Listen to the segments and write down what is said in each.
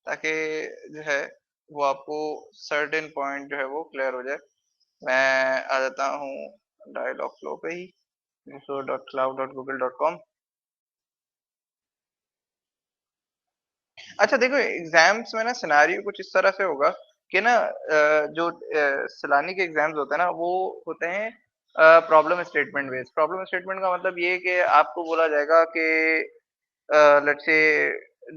ताकि जो है वो आपको सर्टेन पॉइंट जो है वो क्लियर हो जाए। मैं आ जाता हूँ डायलॉग फ्लो पे ही, info.cloud.google.com। अच्छा देखो, एग्जाम्स में ना सिनेरियो कुछ इस तरह से होगा कि ना जो सैलानी के एग्जाम्स होते हैं ना वो होते हैं problem statement based. Problem statement का मतलब ये है कि आपको बोला जाएगा कि लेट्स से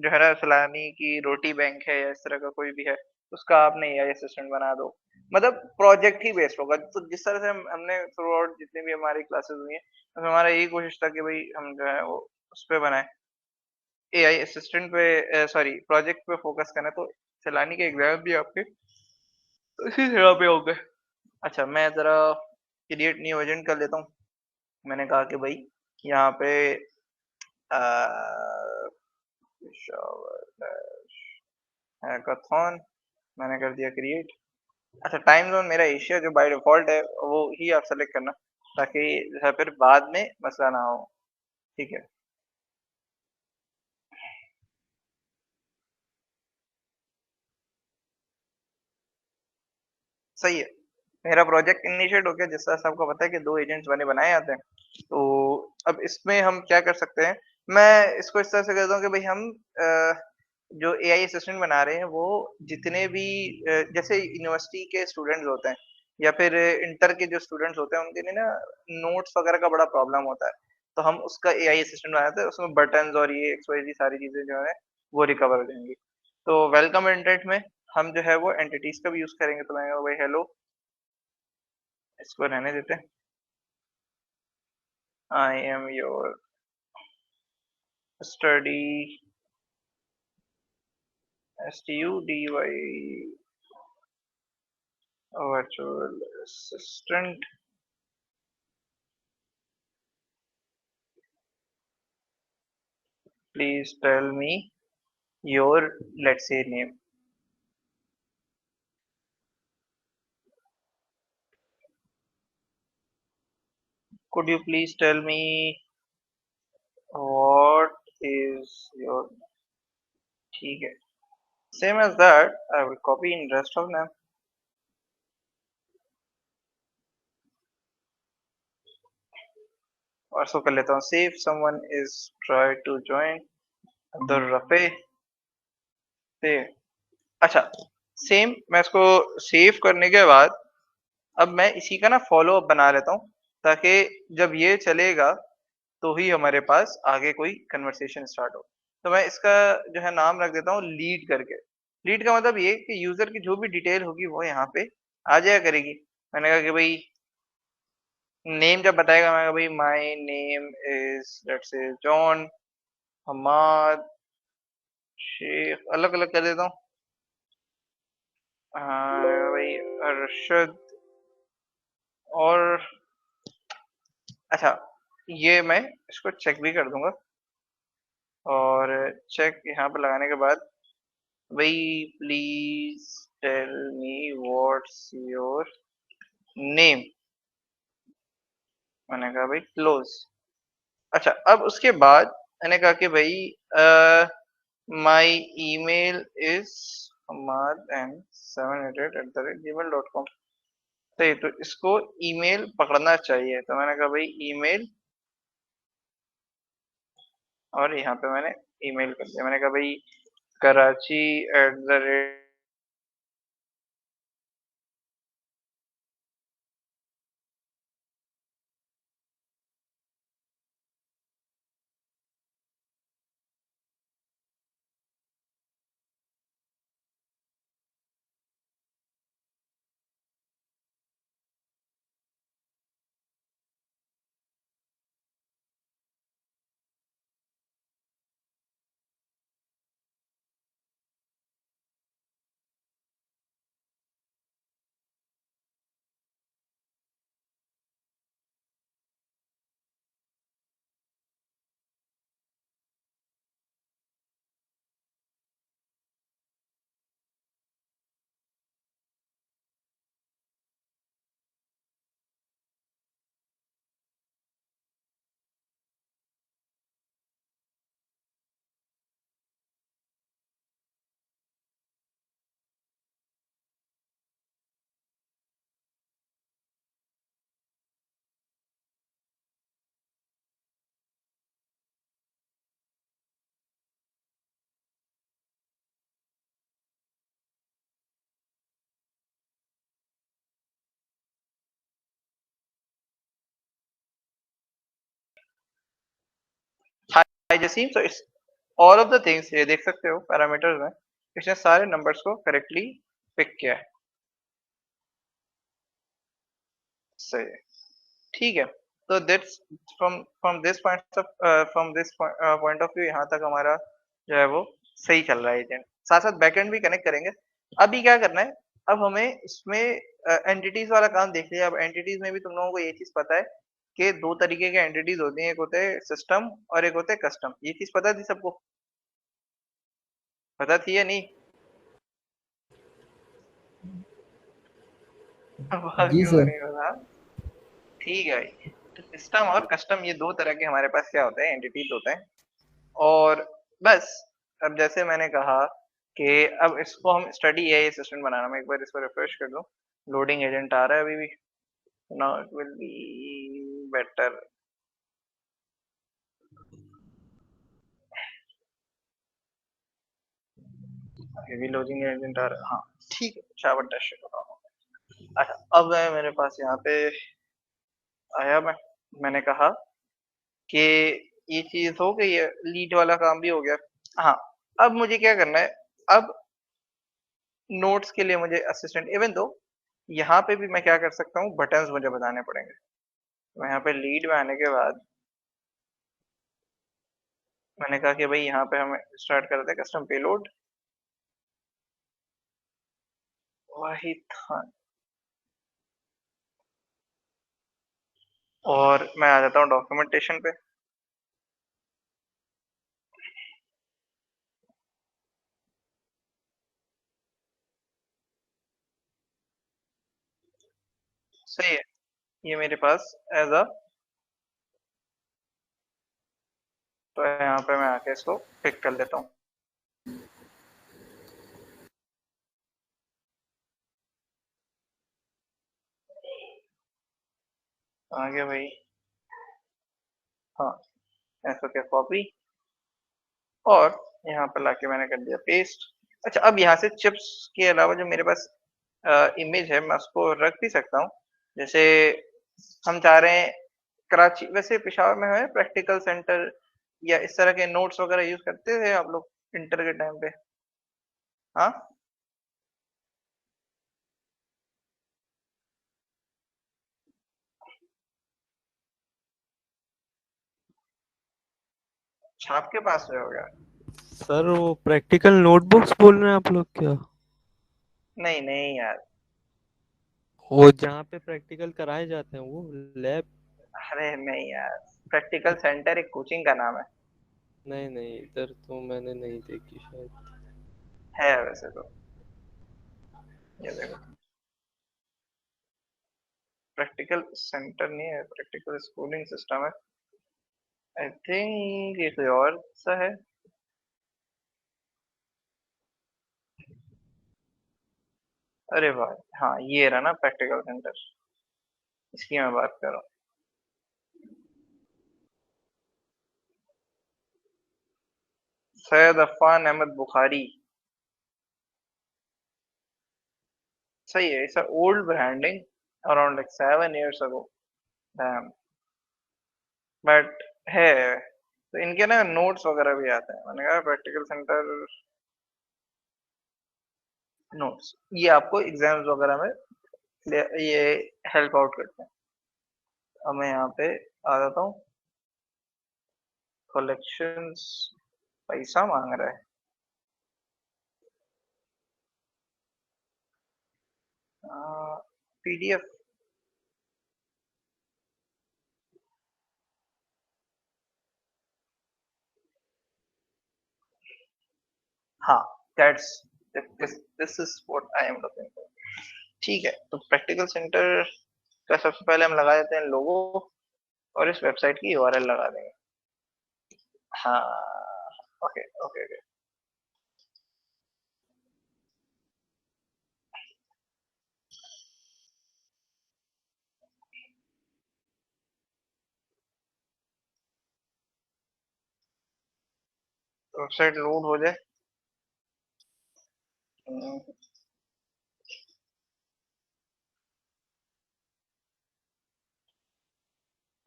जो है ना सैलानी की रोटी बैंक है या इस तरह का कोई भी है, उसका आपने एआई असिस्टेंट बना दो। मतलब प्रोजेक्ट ही बेस्ड होगा। तो जिस तरह से हमने थ्रू आउट जितनी भी हमारी क्लासेस हुई हैं, उसमें हमारा यही कोशिश था कि भाई हम जो है वो उस पे बनाए, एआई असिस्टेंट पे, सॉरी प्रोजेक्ट पे फोकस करना। तो सैलानी के एग्जाम भी आपके इसी जगह पे होंगे। अच्छा, मैं जरा क्रिएट न्यू एजेंट कर लेता हूँ। मैंने कहा कि भाई यहाँ पे हैकाथॉन मैंने कर दिया क्रिएट। अच्छा, टाइम जोन मेरा एशिया जो बाय डिफॉल्ट है वो ही आप सेलेक्ट करना, ताकि जो है फिर बाद में मसला ना हो। ठीक है, सही है। मेरा प्रोजेक्ट इनिशिएट हो गया। जिस तरह से आपको पता है कि 2 एजेंट्स बने बनाए जाते हैं। तो अब इसमें हम क्या कर सकते हैं, मैं इसको इस तरह से करता हूँ कि भई हम जो एआई असिस्टेंट बना रहे हैं वो जितने भी जैसे यूनिवर्सिटी के स्टूडेंट्स होते हैं या फिर इंटर के जो स्टूडेंट्स होते हैं उनके लिए ना नोट्स वगैरह का बड़ा प्रॉब्लम होता है। तो हम उसका एआई असिस्टेंट बनाते हैं, उसमें बटन्स और ये एक्स-वाई-ज़ेड सारी चीज़ें जो है वो रिकवर हो जाएँगी। तो वेलकम इंटेंट में हम जो है वो एंटिटीज़ का भी यूज़ करेंगे। तो मैं वही हेलो, इसको रहने देते हैं। I am your study STUDY virtual assistant, please tell me your, let's say, name. Could you please tell me what is your, ठीक है, same as that I will copy in rest of them और सो कर लेता हूँ see if someone is try to join the रफे से। अच्छा, same मैं इसको सेव करने के बाद अब मैं इसी का ना फ़ॉलो अप बना लेता हूँ, ताकि जब ये चलेगा तो ही हमारे पास आगे कोई कन्वर्सेशन स्टार्ट हो। तो मैं इसका जो है नाम रख देता हूँ लीड करके। लीड का मतलब ये कि यूज़र की जो भी डिटेल होगी वो यहाँ पे आ जाया करेगी। मैंने कहा कि भई नेम जब बताएगा, मैं कहा भई my name is let's say John, Hamad, Shaikh, अलग-अलग कर देता हूँ। भई अरशद और अच्छा, ये मैं इसको चेक भी कर दूँगा और चेक यहाँ पे लगाने के बाद वही please tell me what's your name. मैंने कहा भाई क्लोज़। अच्छा, अब उसके बाद मैंने कहा कि भई माय ईमेल इज़ hamad788@gmail.com। सही, तो इसको ईमेल पकड़ना चाहिए। तो मैंने कहा भाई ईमेल और यहाँ पे मैंने ईमेल कर दिया। मैंने कहा भई Karachi at the rate high Jasim, so it's all of the things, ये देख सकते हो पैरामीटर्स में इसने सारे नंबर्स को करेक्टली पिक किया है। सही है, ठीक है। तो that's from from this point of point of view यहाँ तक हमारा जो है वो सही चल रहा है एजेंट। साथ-साथ बैकएंड भी कनेक्ट करेंगे। अभी क्या करना है, अब हमें इसमें एंटिटीज़ वाला काम देख लिया। अब एंटिटीज़ में भी तुम लोगों को ये चीज़ पता है कि 2 तरीके के एंटिटीज़ होती हैं, एक होते हैं सिस्टम और एक होते हैं कस्टम। ये चीज़ पता थी सबको? पता थी या नहीं? अब जी क्यों सर। नहीं पता? ठीक है भाई। तो सिस्टम और कस्टम ये 2 तरह के हमारे पास क्या होते हैं, एंटिटीज़ होते हैं। और बस, अब जैसे मैंने कहा कि अब इसको हम स्टडी एआई असिस्टेंट बनाना, मैं एक बार इसको रिफ्रेश कर दूं। लोडिंग एजेंट आ रहा है अभी भी। Now it will be better. अभी लोडिंग एजेंट आ रहा है, हाँ। ठीक है, शाबाश टेस्ट बताओ। अच्छा, अब है मेरे पास यहाँ पे आया। मैंने कहा कि ये चीज हो गई है, लीड वाला काम भी हो गया। हाँ, अब मुझे क्या करना है, अब नोट्स के लिए मुझे असिस्टेंट, इवन दो यहाँ पे भी मैं क्या कर सकता हूँ, बटन्स मुझे बताने पड़ेंगे। मैं यहाँ पे लीड में आने के बाद मैंने कहा कि भाई यहाँ पे हम स्टार्ट करते हैं कस्टम पेलोड। वाहिद खान। और मैं आ जाता हूँ डॉक्यूमेंटेशन पे। सही है, ये मेरे पास एज अ, तो यहाँ पे मैं आके इसको पिक कर लेता हूँ। आगे भाई, हाँ, ऐसा क्या कॉपी, और यहाँ पर लाके मैंने कर दिया पेस्ट। अच्छा, अब यहाँ से चिप्स के अलावा जो मेरे पास इमेज है, मैं उसको रख भी सकता हूँ। जैसे हम चाह रहे हैं कराची, वैसे पेशावर में है प्रैक्टिकल सेंटर या इस तरह के नोट्स वगैरह यूज करते थे आप लोग इंटर के टाइम पे? हाँ, छाप के पास में हो गया? सर वो प्रैक्टिकल नोटबुक्स बोल रहे हैं आप लोग क्या? नहीं नहीं यार। वो जहाँ पे प्रैक्टिकल कराए जाते हैं वो लैब? अरे नहीं यार, प्रैक्टिकल सेंटर एक कोचिंग का नाम नहीं नहीं, इधर तो मैंने नहीं देखी शायद। है वैसे तो। ये देखो, प्रैक्टिकल सेंटर नहीं है, प्रैक्टिकल स्कूलिंग सिस्टम है। आई थिंक ये कोई और सा है। अरे भाई, हाँ ये रहा ना प्रैक्टिकल सेंटर, इसकी मैं बात कर रहा हूँ। सैयद अफान अहमद बुखारी। सही है, it's old branding around like 7 years ago। Dam, but है। तो इनके ना नोट्स वगैरह भी आते हैं। मैंने कहा प्रैक्टिकल सेंटर नोट्स, ये आपको एग्जाम्स वगैरह में ये हेल्प आउट करते हैं। अब मैं यहाँ पे आ जाता हूँ। कलेक्शंस, पैसा मांग रहा है। पीडीएफ, हाँ, that's this is what I am looking for. ठीक है, तो प्रैक्टिकल सेंटर का सबसे पहले हम लगा देते हैं लोगो, और इस वेबसाइट की यूआरएल लगा देंगे। हाँ, okay okay okay. Website load हो जाए। हम्म,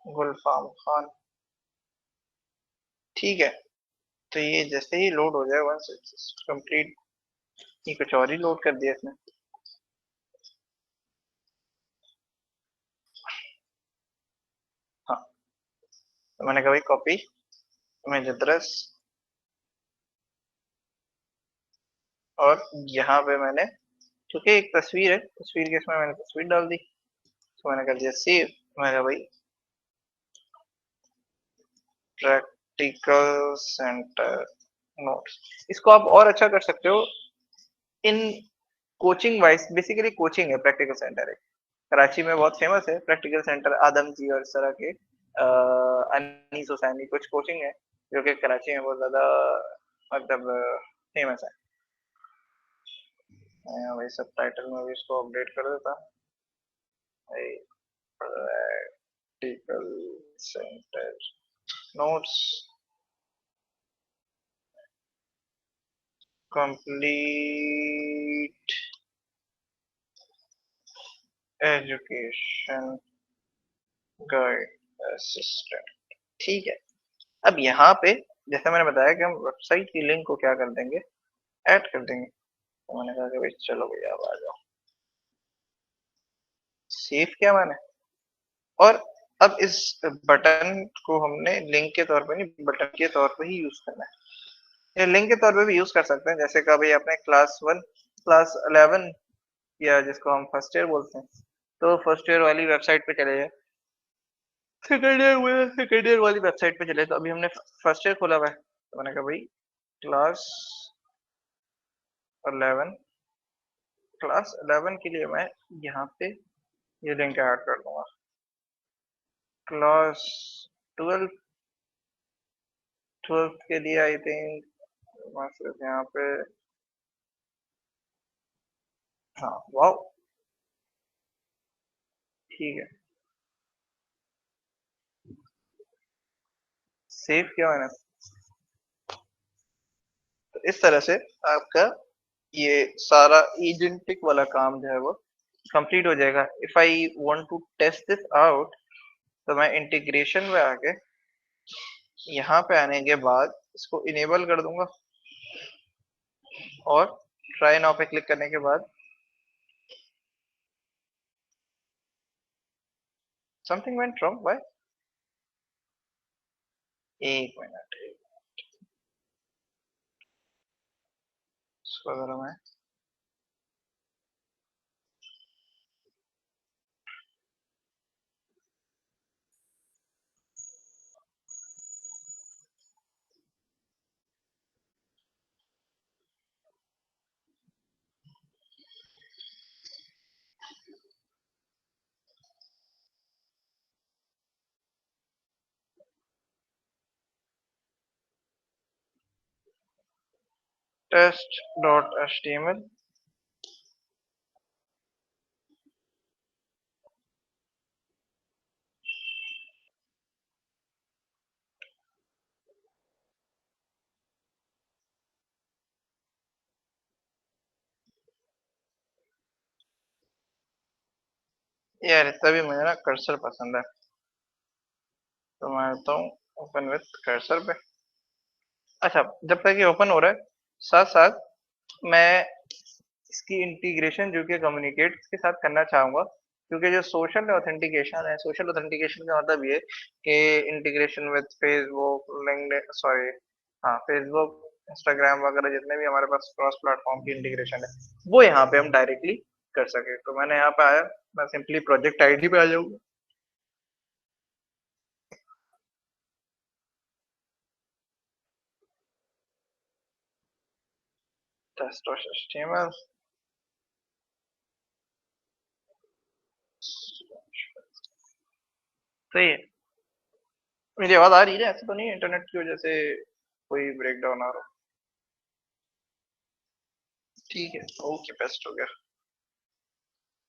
गुलफाम खान, ठीक है, तो ये जैसे ही लोड हो जाए, वंस इट्स कंप्लीट, ये कुछ और ही लोड कर दिया इसने। हाँ, तो मैंने कहा भाई कॉपी इमेज एड्रेस, और यहाँ पे मैंने, क्योंकि एक तस्वीर है, तस्वीर के इसमें मैंने तस्वीर डाल दी, तो मैंने कर दिया सेव। मैं कहा भाई प्रैक्टिकल सेंटर नोट्स, इसको आप और अच्छा कर सकते हो in coaching wise, basically coaching है प्रैक्टिकल सेंटर है, कराची में बहुत फेमस है प्रैक्टिकल सेंटर, आदम जी और इस तरह के, अनीस हुसैनी कुछ कोचिंग है जो कि कराची में बहुत ज्यादा मतलब फेमस है। मैं वही सब टाइटल में भी इसको अपडेट कर देता, practical centre notes complete education guide assistant. ठीक है, अब यहाँ पे जैसे मैंने बताया कि हम वेबसाइट की लिंक को क्या कर देंगे, ऐड कर देंगे, तो मैंने कहा कि भाई चलो भैया अब आ जाओ, सेव किया मैंने, और अब इस बटन को हमने लिंक के तौर पे नहीं, बटन के तौर पे ही यूज करना है। ये लिंक के तौर पे भी यूज कर सकते हैं, जैसे कभी आपने क्लास 1 क्लास 11 या जिसको हम फर्स्ट ईयर बोलते हैं, तो फर्स्ट ईयर वाली वेबसाइट पे चले जाए, सेकंड ईयर वाली वेबसाइट पे चले, तो अभी हमने फर्स्ट ईयर खोला हुआ है, तो मैंने कहा भाई क्लास 11, क्लास 11 के लिए मैं यहाँ पे ये लिंक ऐड कर दूंगा, क्लास 12, 12th के लिए आई थिंक सिर्फ यहाँ पे, हाँ वाओ, ठीक है, सेव किया मैंने। तो इस तरह से आपका ये सारा एजेंटिक वाला काम जो है वो कंप्लीट हो जाएगा। If I want to test this out, तो मैं इंटीग्रेशन में आके यहाँ पे आने के बाद इसको इनेबल कर दूंगा, और ट्राई नाउ पे क्लिक करने के बाद समथिंग वेंट रॉन्ग, व्हाई, एक मिनट, इसको अगर मैं टेस्ट डॉट एचटीएमएल, यार इतना भी मुझे ना कर्सर पसंद है, तो मैं आता हूँ ओपन विथ कर्सर पे। अच्छा, जब तक ये ओपन हो रहा है, साथ साथ मैं इसकी इंटीग्रेशन जो कि कम्युनिकेट के साथ करना चाहूंगा, क्योंकि जो सोशल ऑथेंटिकेशन का मतलब ये कि integration with Facebook, LinkedIn, sorry, हाँ फेसबुक, इंस्टाग्राम वगैरह जितने भी हमारे पास क्रॉस प्लेटफॉर्म की इंटीग्रेशन है, वो यहाँ पे हम डायरेक्टली कर सके। तो मैंने यहाँ पे आया, मैं सिंपली प्रोजेक्ट आईडी पे आ जाऊंगा, टेस्ट एचटीएमएल, सही है। मेरी आवाज आ रही है, ऐसा तो नहीं है इंटरनेट की वजह से कोई ब्रेक डाउन आ रहा हो? ठीक है, ओके, बेस्ट हो गया,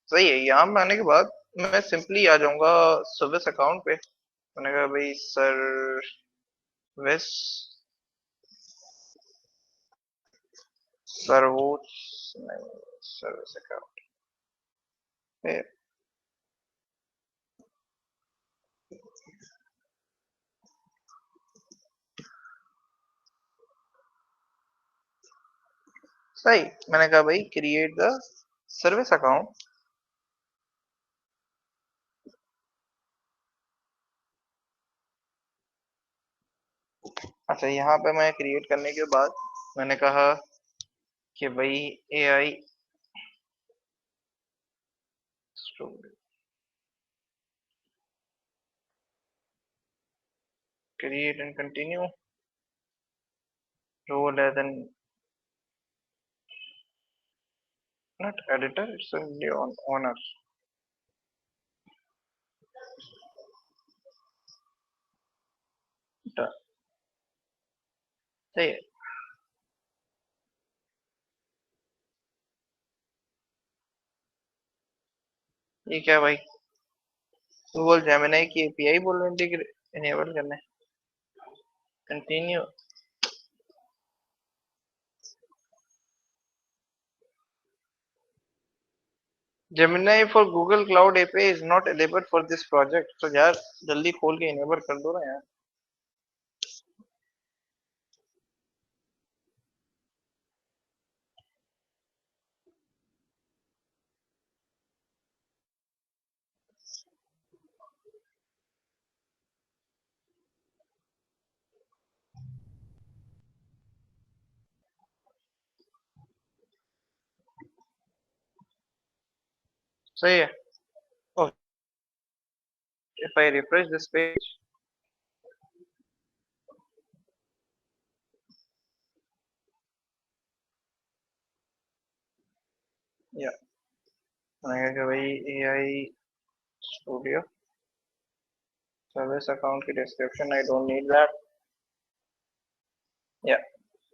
सही है। यहाँ पे आने के बाद मैं सिंपली आ जाऊंगा सर्विस अकाउंट पे, मैंने कहा भाई सर्विस, सर्वोच, नहीं, सर्विस अकाउंट पे, सही। मैंने कहा भाई क्रिएट द सर्विस अकाउंट। अच्छा, यहाँ पे मैं क्रिएट करने के बाद मैंने कहा कि भाई AI create and continue role as an not editor, it's a new owner. Done. सही है। ये क्या भाई, तू बोल जेमिनी की API बोल रही थी इनेबल करने। Continue. Gemini for Google cloud API is not enabled for this project, तो यार जल्दी खोल के इनेबल कर दो ना यार। सही है। oh, if I refresh this page, yeah, मैंने कहा कि भाई AI स्टूडियो सर्विस अकाउंट की description I don't need that. Yeah.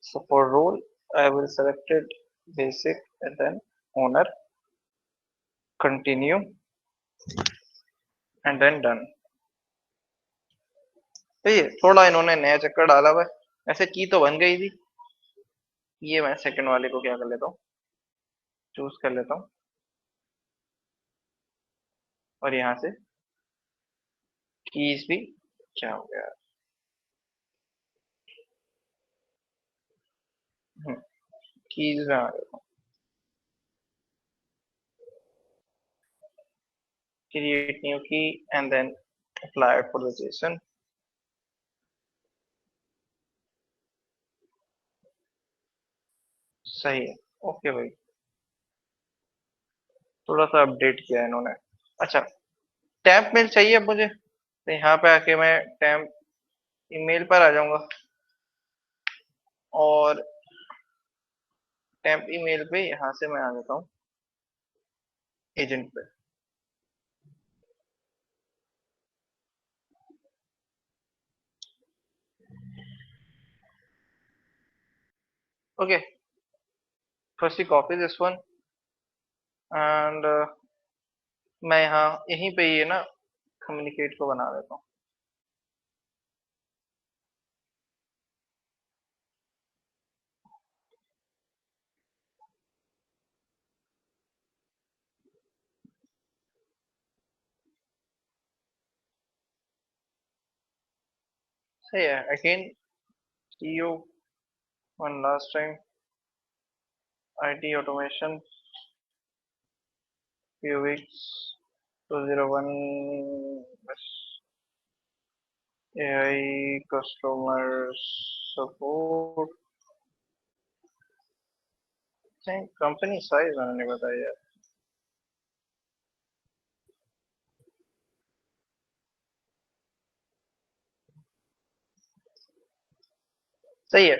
So for role, I will select it basic and then owner, continue and then done। तो ये थोड़ा इन्होंने नया चक्कर डाला हुआ है। ऐसे की तो बन गई थी। ये मैं सेकंड वाले को क्या कर लेता हूँ, चूज कर लेता हूँ और यहाँ से कीज भी क्या हो गया, कीज में आ गया। Create new key and then apply for the JSON. सही है। ओके भाई, थोड़ा सा अपडेट किया है इन्होंने। अच्छा, टैंप मेल चाहिए अब मुझे, तो यहाँ पे आके मैं टैंप ईमेल पर आ जाऊंगा और टेम्प ईमेल पे यहाँ से मैं आ जाता हूँ एजेंट पे। Okay, first copy this one and मैं यहाँ यहीं पे ये ना कम्युनिकेट को बना देता हूँ। सही है। Again see you one last time IT automation few weeks 201 AI customer support। Company size मैंने नहीं बताया यार। सही है।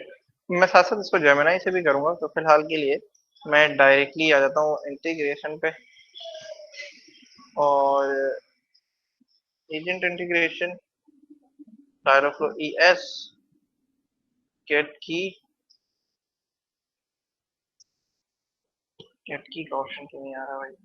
मैं साथ साथ इसको जेमिनाई से भी करूंगा, तो फिलहाल के लिए मैं डायरेक्टली आ जाता हूँ इंटीग्रेशन पे और एजेंट इंटीग्रेशन डायरेक्टफ्लो ES गेट की। गेट की का ऑप्शन क्यों नहीं आ रहा भाई।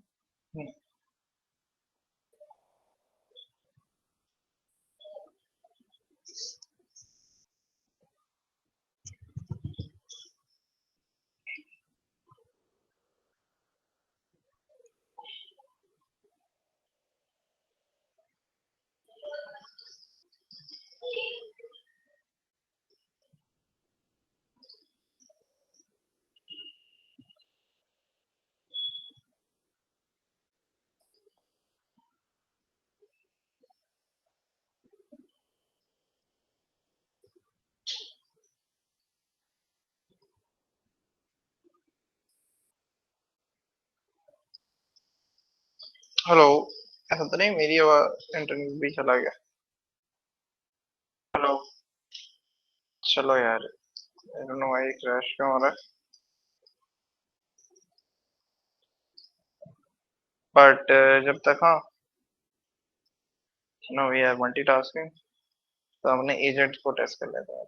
हेलो। ऐसा तो नहीं मेरी आवाज इंटरनेट भी चला गया? हेलो। चलो यार, I don't know why crash क्यों हो रहा है, बट जब तक हाँ, नो वी आर मल्टीटास्किंग, तो हमने एजेंट को टेस्ट कर लेते हैं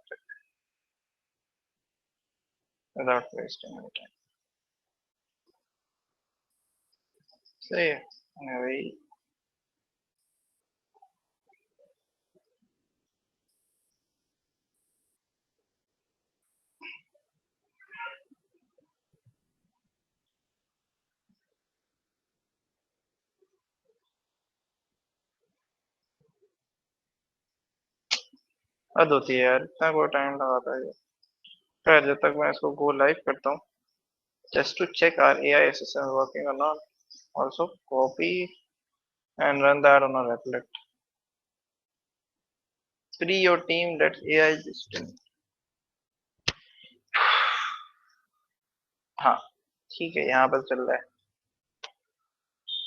विदाउट वेस्टिंग एनी टाइम। सही है। भाई हद होती है यार, इतना कोई टाइम लगाता है ये। खैर, जब तक मैं इसको गो लाइव करता हूँ, just to check our AI assistant working और not, also copy and run that on a Replit, free your team that AI assistant. हाँ, ठीक है, यहाँ पर चल रहा है।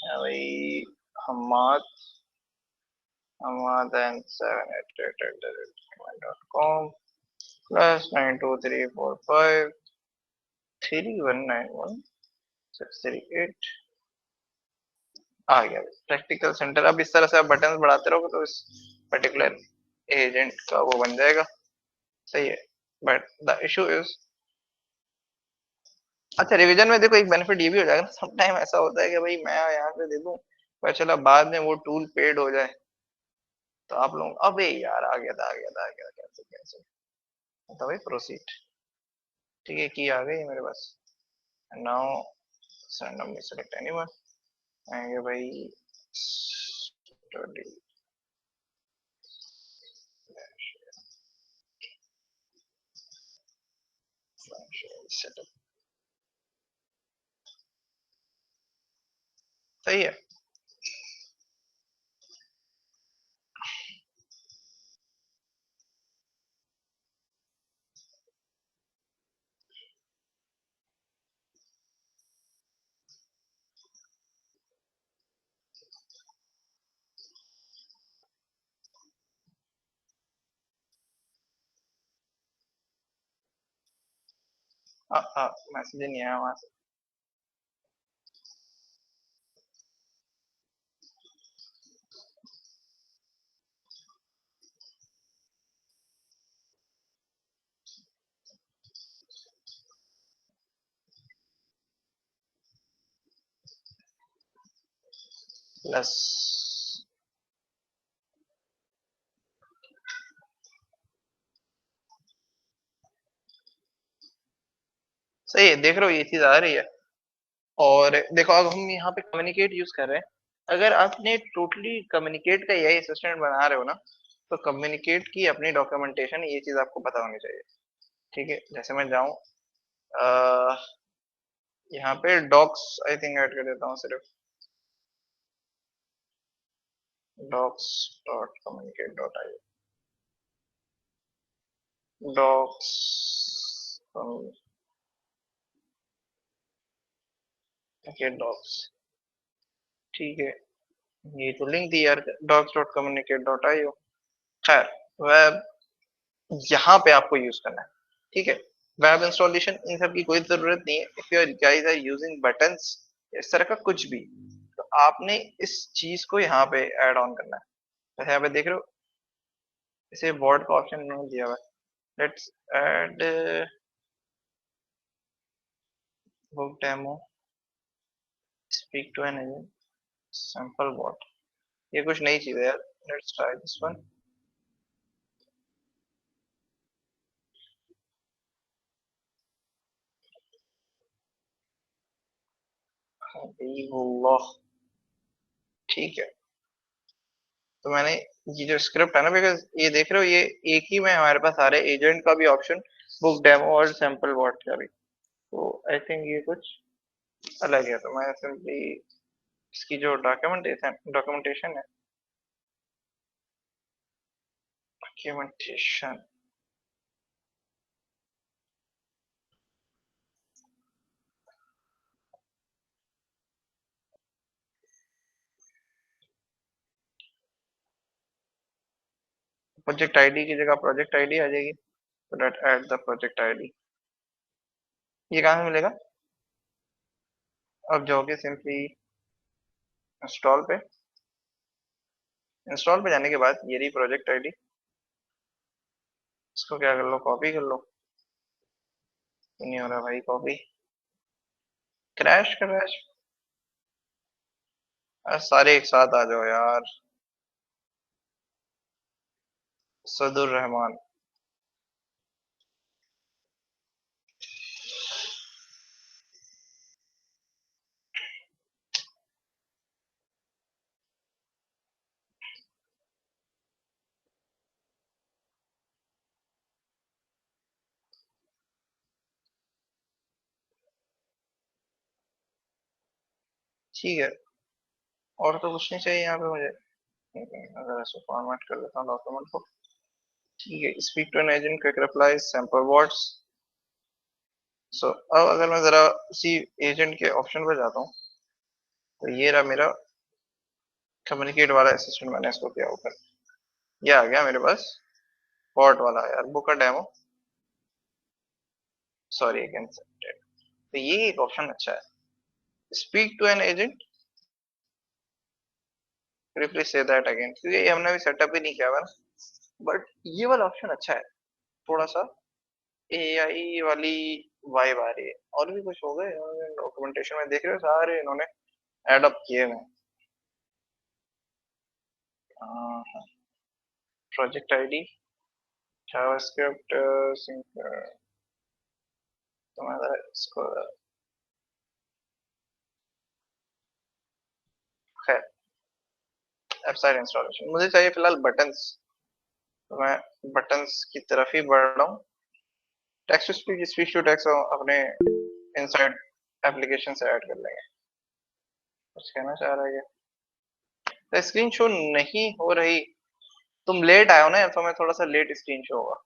हाँ भाई, Hamad Hamad and 788@gmail.com plus 923453191638। आ गया प्रैक्टिकल सेंटर। अब इस तरह से आप बटन बढ़ाते रहोगे तो इस पर्टिकुलर एजेंट का वो बन जाएगा। सही है, बट द इशू इज, अच्छा रिवीजन में देखो एक बेनिफिट ये भी हो जाएगा ना, सम टाइम ऐसा होता है कि भाई मैं यहाँ पे दे दूं, पर चला बाद में वो टूल पेड हो जाए, तो आप लोग अबे यार आ गया था कैसे कैसे, तो भाई प्रोसीड। ठीक है, की आ गई मेरे पास। Now randomly select anyone. आएंगे भाई स्टडी सेटअप। सही है। मैसेज नहीं आया वहां से। प्लस सही है, देख रहे हो ये चीज आ रही है। और देखो अब हम यहाँ पे कम्युनिकेट यूज कर रहे हैं। अगर आपने टोटली कम्युनिकेट का एआई असिस्टेंट बना रहे हो ना, तो कम्युनिकेट की अपनी डॉक्यूमेंटेशन ये चीज आपको पता होनी चाहिए। ठीक है, जैसे मैं जाऊँ यहाँ पे डॉक्स आई थिंक ऐड कर देता हूँ सिर्फ, docs dot communicate dot I, docs communicate docs. ठीक है, ये तो लिंक दी यार, docs dot communicate dot I. खैर, वेब यहाँ पे आपको यूज करना है। ठीक है, वेब इंस्टॉलेशन इन सब की कोई जरूरत नहीं है। If you guys are using buttons, इस तरह का कुछ भी, तो आपने इस चीज को यहाँ पे ऐड ऑन करना है। जैसे यहाँ पे देख रहे हो, इसे बोर्ड का ऑप्शन इन्होंने दिया हुआ है। Let's add book demo, speak to an agent, sample bot. ये कुछ नई चीज है यार, let's try this one. Habibullah. ठीक है, तो मैंने ये जो स्क्रिप्ट है ना, बिकॉज ये देख रहे हो ये एक ही में हमारे पास आ रहे एजेंट का भी ऑप्शन, बुक डेमो और सैंपल बॉट का भी। तो आई थिंक ये कुछ अलग है, तो मैं सिंपली इसकी जो डॉक्यूमेंटेशन है, डॉक्यूमेंटेशन प्रोजेक्ट आईडी की जगह प्रोजेक्ट आईडी आ जाएगी, तो let add the project ID. ये कहाँ से मिलेगा? अब जाओगे सिंपली इंस्टॉल पे, इंस्टॉल पे जाने के बाद ये रही प्रोजेक्ट आईडी, इसको क्या कर लो, कॉपी कर लो। नहीं हो रहा भाई कॉपी, क्रैश क्रैश। सारे एक साथ आ जाओ यार। सदुर रहमान। ठीक है, और तो कुछ नहीं चाहिए यहाँ पे मुझे। अगर ऐसे फॉर्मेट कर लेता हूँ डॉक्यूमेंट को। ठीक है, speak to an agent, quick reply, sample words. So अब अगर मैं जरा उसी एजेंट के ऑप्शन पर जाता हूँ, तो ये रहा मेरा कम्युनिकेट वाला असिस्टेंट, मैंने इसको किया ओपन। ये आ गया मेरे पास बॉट वाला यार, बुक का डेमो, सॉरी अगेन। तो ये एक ऑप्शन अच्छा है, speak to an agent, please say that again, क्योंकि ये हमने अभी सेटअप ही नहीं किया हुआ ना। बट ये वाला ऑप्शन अच्छा है, थोड़ा सा एआई वाली वाइब आ रही है। और भी कुछ हो गए डॉक्यूमेंटेशन में, देख रहे हो सारे इन्होंने एड अप किए हैं। प्रोजेक्ट आईडी, जावास्क्रिप्ट, तो मैं जरा इसको, खैर वेबसाइट इंस्टॉलेशन मुझे चाहिए फिलहाल बटन्स, तो मैं बटन्स की तरफ ही बढ़ रहा हूँ। Text to speech, speech to text अपने इनसाइड एप्लीकेशन से ऐड कर लेंगे। कुछ कहना चाह रहा है? तो स्क्रीन शो नहीं हो रही, तुम लेट आए हो ना, तो मैं थोड़ा सा लेट स्क्रीन शो होगा।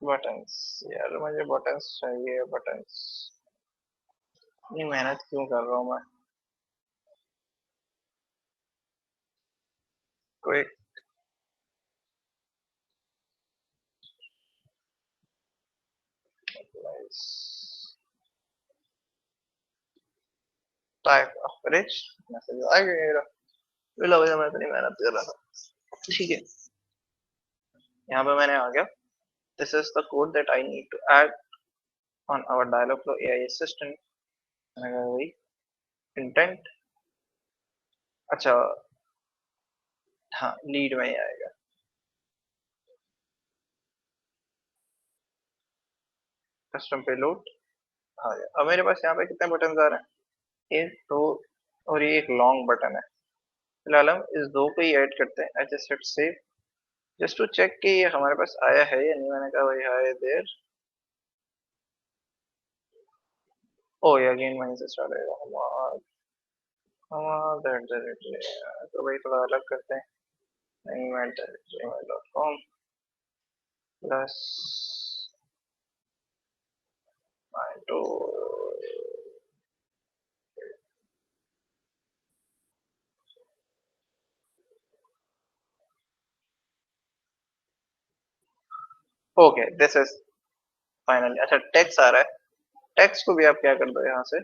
बटन्स, यार मुझे बटन्स चाहिए, बटन्स। इतनी मेहनत क्यों कर रहा हूँ मैं? कोई टाइप ऑफ रिच मैसेज आ गया मेरा। लो भैया, मैं इतनी मेहनत कर रहा था। ठीक है, यहाँ पे मैंने आ गया। This is the code that I need to add on our dialogue AI assistant. वही इंटेंट, अच्छा, हाँ लीड में ही आएगा। कस्टम पेलोड आ गया। अब मेरे पास यहाँ पे कितने बटन आ रहे हैं? एक, दो, और ये एक लॉन्ग बटन है। फिलहाल हम इस दो को ही ऐड करते हैं। I just hit save just to check कि ये हमारे पास आया है या नहीं। मैंने कहा भाई हाय देयर, ओ ये अगेन वहीं से स्टार्ट होगा। तो भाई थोड़ा अलग करते हैं। gmail.com plus two. Okay this is finally. अच्छा टेक्स्ट आ रहा है, टेक्स्ट को भी आप क्या कर दो यहाँ से,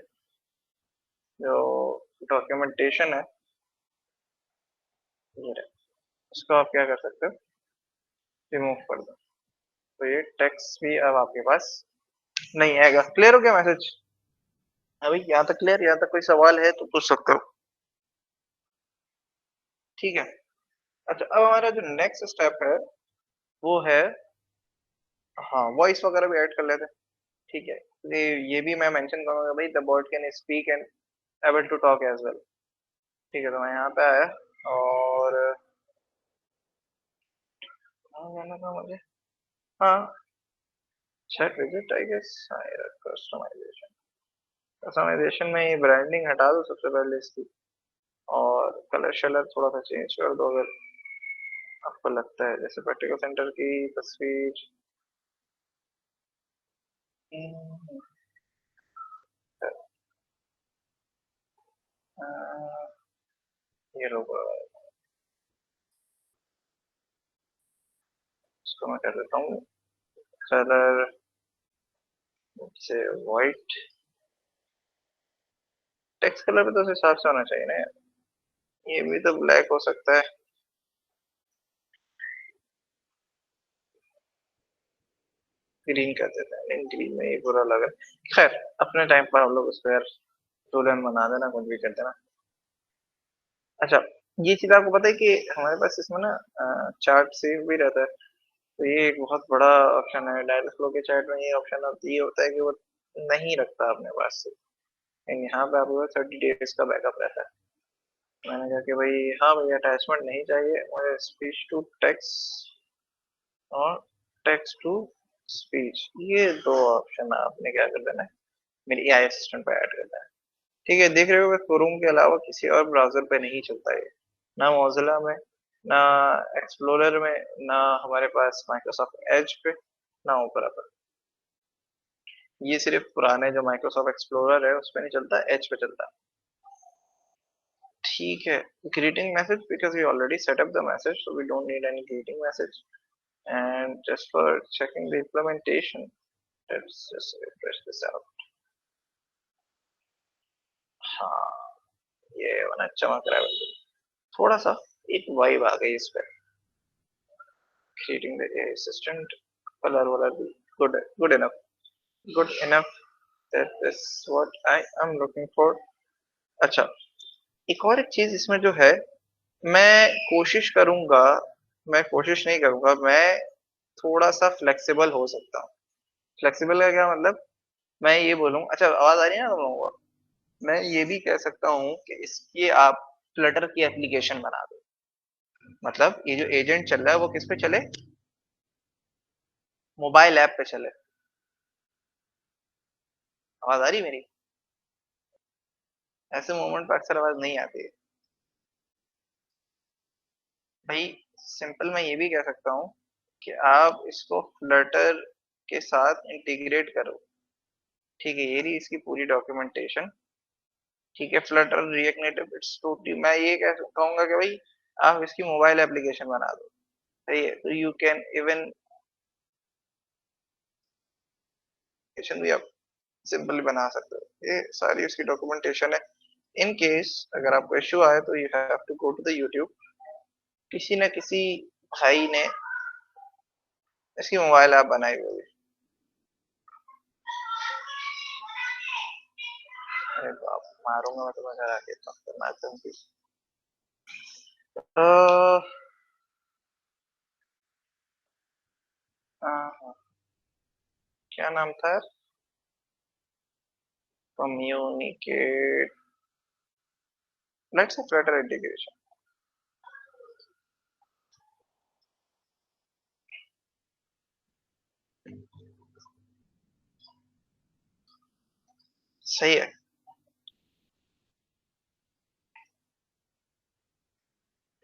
जो डॉक्यूमेंटेशन है ये रहा, इसको आप क्या कर सकते हो, रिमूव कर दो। तो ये टेक्स्ट भी अब आपके पास नहीं आएगा। क्लियर हो गया मैसेज? अभी यहाँ तक क्लियर? यहाँ तक कोई सवाल है तो पूछ सकते हो। ठीक है, अच्छा अब हमारा जो नेक्स्ट स्टेप है वो है, हाँ वॉइस वगैरह भी ऐड कर लेते हैं। ठीक है, ये भी मैं मेंशन करूंगा भाई, the bot can speak and able to talk as well. ठीक है, तो मैं यहाँ पे आया और हाँ जाना था मुझे, हाँ check visit I guess. Customisation, customisation में ये ब्रांडिंग हटा दो सबसे पहले इसकी, और कलर शलर थोड़ा सा चेंज कर दो अगर आपको लगता है, जैसे प्रैक्टिकल सेंटर की तस्वीर। ये लोग इसको मैं कर देता हूँ कलर से व्हाइट। टेक्स्ट कलर भी तो उस हिसाब से होना चाहिए ना यार। ये भी तो ब्लैक हो सकता है। ग्रीन कर देते हैं, नहीं ग्रीन में ये बुरा लग रहा है। खैर अपने टाइम पर हम लोग उस पर यार दुल्हन बना देना, कुछ भी कर देना। अच्छा, ये चीज आपको पता है कि हमारे पास इसमें ना चार्ट सेव भी रहता है। तो ये एक बहुत बड़ा ऑप्शन है डायरेक्ट फ्लो के चैट में। ये ऑप्शन अब ये होता है कि वो नहीं रखता अपने पास से, लेकिन यहाँ पे आपके पास 30 डेज का बैकअप रहता है। मैंने कहा कि भाई हाँ भाई अटैचमेंट नहीं चाहिए मुझे, स्पीच टू टेक्स्ट और टेक्स्ट टू स्पीच, ये दो ऑप्शन आपने क्या कर देना है मेरी एआई असिस्टेंट पे ऐड कर देना है। ठीक है, देख रहे हो क्रोम के अलावा किसी और ब्राउजर पे नहीं चलता है, ना मोजिला में, ना एक्सप्लोरर में, ना हमारे पास माइक्रोसॉफ्ट एज पे, ना ओपेरा पर। ये सिर्फ पुराने जो माइक्रोसॉफ्ट एक्सप्लोरर है उस पे नहीं चलता, एज पे चलता है। ठीक है, greeting message because we already set up the message, so we don't need any greeting message. And just for checking the implementation, let's just refresh this out. हाँ, ये वाला चमक रहा है बिल्कुल। थोड़ा सा एक वाइब आ गई इस पे। Creating the AI assistant, color वाला भी good enough, good enough. That is what I am looking for. अच्छा, एक और एक चीज इसमें जो है, मैं कोशिश करूंगा, मैं कोशिश नहीं करूंगा, मैं थोड़ा सा फ्लेक्सिबल हो सकता हूँ। फ्लेक्सिबल का क्या मतलब, मैं ये बोलूँ, अच्छा आवाज आ रही है ना तुम लोगों को? मैं ये भी कह सकता हूँ कि इसकी आप फ्लटर की एप्लीकेशन बना दो। मतलब ये जो एजेंट चल रहा है वो किस पे चले, मोबाइल ऐप पे चले। आवाज आ रही है मेरी? ऐसे मोमेंट पर अक्सर आवाज नहीं आती है भाई। सिंपल मैं ये भी कह सकता हूँ कि आप इसको फ्लटर के साथ इंटीग्रेट करो। ठीक है, ये रही इसकी पूरी डॉक्यूमेंटेशन। ठीक है, Flutter react native it's totally, मैं ये कह कहूंगा कि भाई आप इसकी मोबाइल एप्लीकेशन बना दो। सही है, तो यू कैन इवन भी आप सिंपली बना सकते हो। ये सारी उसकी डॉक्यूमेंटेशन है। इन केस अगर आपको इश्यू आए तो you have to go to the YouTube. किसी न किसी भाई ने इसकी मोबाइल ऐप बनाई हुई है। अरे बाप, मारूंगा मैं तुम्हें घर आके, इतना खतरनाक धमकी। तो हाँ, क्या नाम था यार, communicate, let's say Flutter integration. सही है,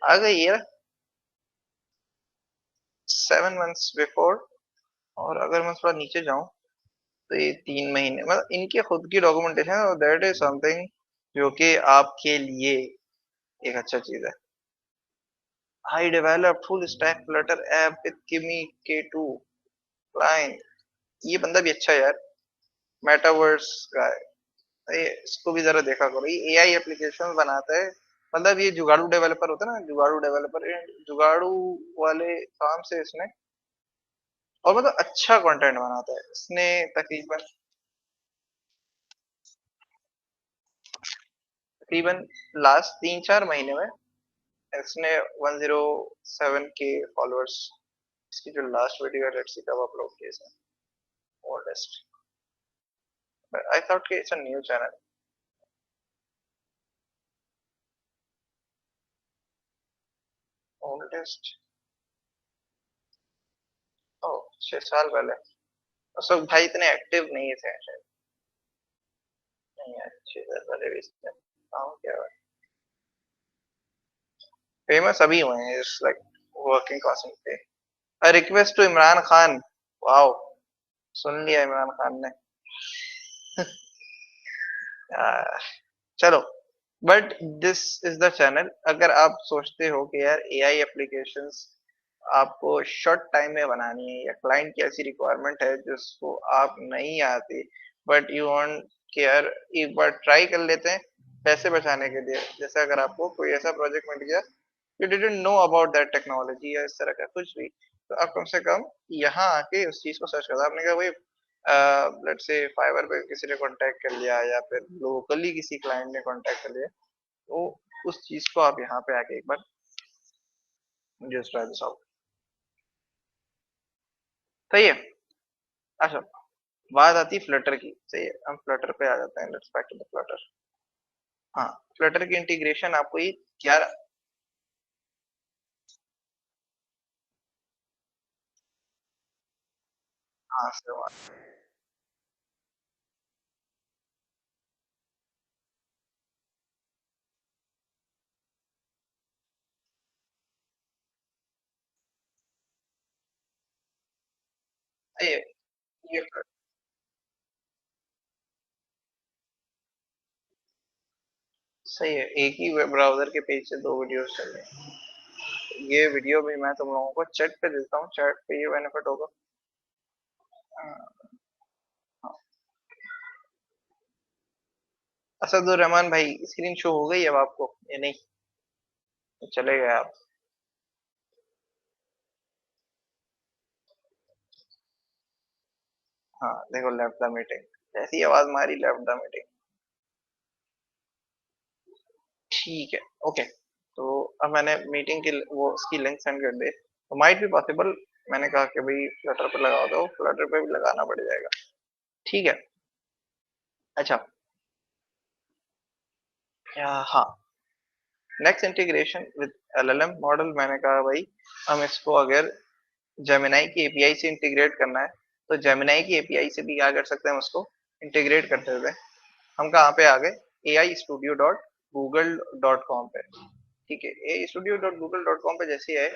आ गई है 7 months बिफोर। और अगर मैं थोड़ा नीचे जाऊं तो ये 3 महीने, मतलब इनके खुद की डॉक्यूमेंटेशन है, और दैट इज समथिंग जो कि आपके लिए एक अच्छा चीज है। I developed full stack Flutter app with Kimi K2 client। ये बंदा भी अच्छा है यार, मेटावर्स का है। ये इसको भी जरा देखा करो, ये एआई एप्लीकेशन बनाता है। मतलब ये जुगाड़ू डेवलपर होता है ना, जुगाड़ू डेवलपर, जुगाड़ू वाले काम से इसने, और मतलब अच्छा कंटेंट बनाता है इसने। तकरीबन तकरीबन लास्ट 3-4 महीने में इसने 107K फॉलोअर्स। इसकी जो लास्ट वीडियो है, लेट्स सी कब अपलोड की इसने, ओल्डेस्ट। आई थॉट कि it's a new channel. Oldest, oh 6 साल पहले। अशोक भाई इतने एक्टिव नहीं थे शायद। नहीं यार, 6 साल पहले भी इसने काम किया हुआ है। फेमस अभी हुए हैं, इट्स लाइक वर्किंग कॉस्टिंग पे। A request to Imran Khan, wow, सुन लिया इमरान खान ने। आ, चलो, but this is the channel. अगर आप सोचते हो कि यार एआई एप्लीकेशंस आपको शॉर्ट टाइम में बनानी है, या क्लाइंट की ऐसी रिक्वायरमेंट है जिसको आप नहीं आती, बट यू वांट कि यार एक बार ट्राई कर लेते हैं पैसे बचाने के लिए, जैसे अगर आपको कोई ऐसा प्रोजेक्ट मिल गया, you didn't know about that technology या इस तरह का कुछ भी, तो आप कम से कम यहाँ आके उस चीज को सर्च करो। आपने कहा भाई लेट्स से फाइवर पे किसी ने कांटेक्ट कर लिया, या फिर लोकली किसी क्लाइंट ने कांटेक्ट कर लिया, तो उस चीज को आप यहाँ पे आके एक बार जस्ट ट्राई दिस आउट। सही है। अच्छा, बात आती है फ्लटर की। सही है, हम फ्लटर पे आ जाते हैं। Let's back to the Flutter. हाँ, फ्लटर की इंटीग्रेशन आपको ये क्या। हाँ सही है। ये सही है, एक ही वेब ब्राउजर के पेज से दो वीडियोस चल रहे हैं। ये वीडियो भी मैं तुम लोगों को चैट पे देता हूँ, चैट पे ये बेनिफिट होगा। हाँ, हाँ। असदुर रहमान भाई, स्क्रीन शो हो गई अब आपको ये नहीं, तो चले गए आप। हाँ देखो, लेफ्ट द मीटिंग, जैसी आवाज मारी लेफ्ट द मीटिंग। ठीक है, ओके। तो अब मैंने मीटिंग की वो उसकी लिंक सेंड कर दी, तो माइट भी पॉसिबल, मैंने कहा कि भाई फ्लटर पे लगाओ, तो फ्लटर पे भी लगाना पड़ जाएगा। ठीक है। अच्छा, क्या, हाँ, next integration with LLM model. मैंने कहा भाई हम इसको अगर जेमिनाई की एपीआई से इंटीग्रेट करना है, तो जेमिनाई की एपीआई से भी क्या कर सकते हैं हम उसको इंटीग्रेट करते हुए। हम कहाँ पे आ गए, ai studio.google.com पे। ठीक है, ai studio.google.com पे जैसे है,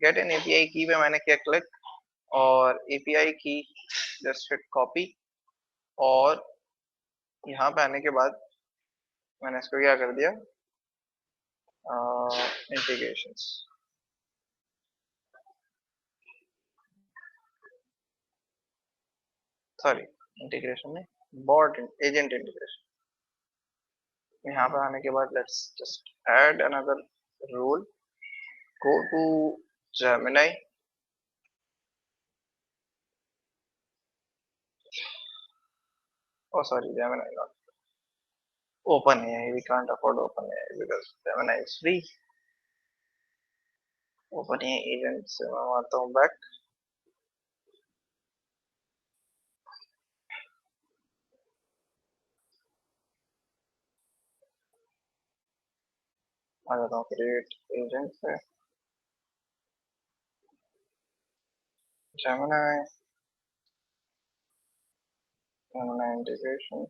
गेट एन एपीआई की पे मैंने किया क्लिक, और एपीआई की जस्ट हिट कॉपी, और यहाँ पे आने के बाद मैंने इसको क्या कर दिया, इंटीग्रेशंस, सॉरी, इंटीग्रेशन में बॉट एजेंट इंटीग्रेशन। यहाँ पे आने के बाद let's just add another rule, go to Gemini, oh sorry, Gemini not OpenAI, we can't afford OpenAI because Gemini is free। OpenAI agent से मैं आता हूँ बैक, आ जाता हूँ क्रिएट एजेंट से, Gemini, Gemini इंटीग्रेशन,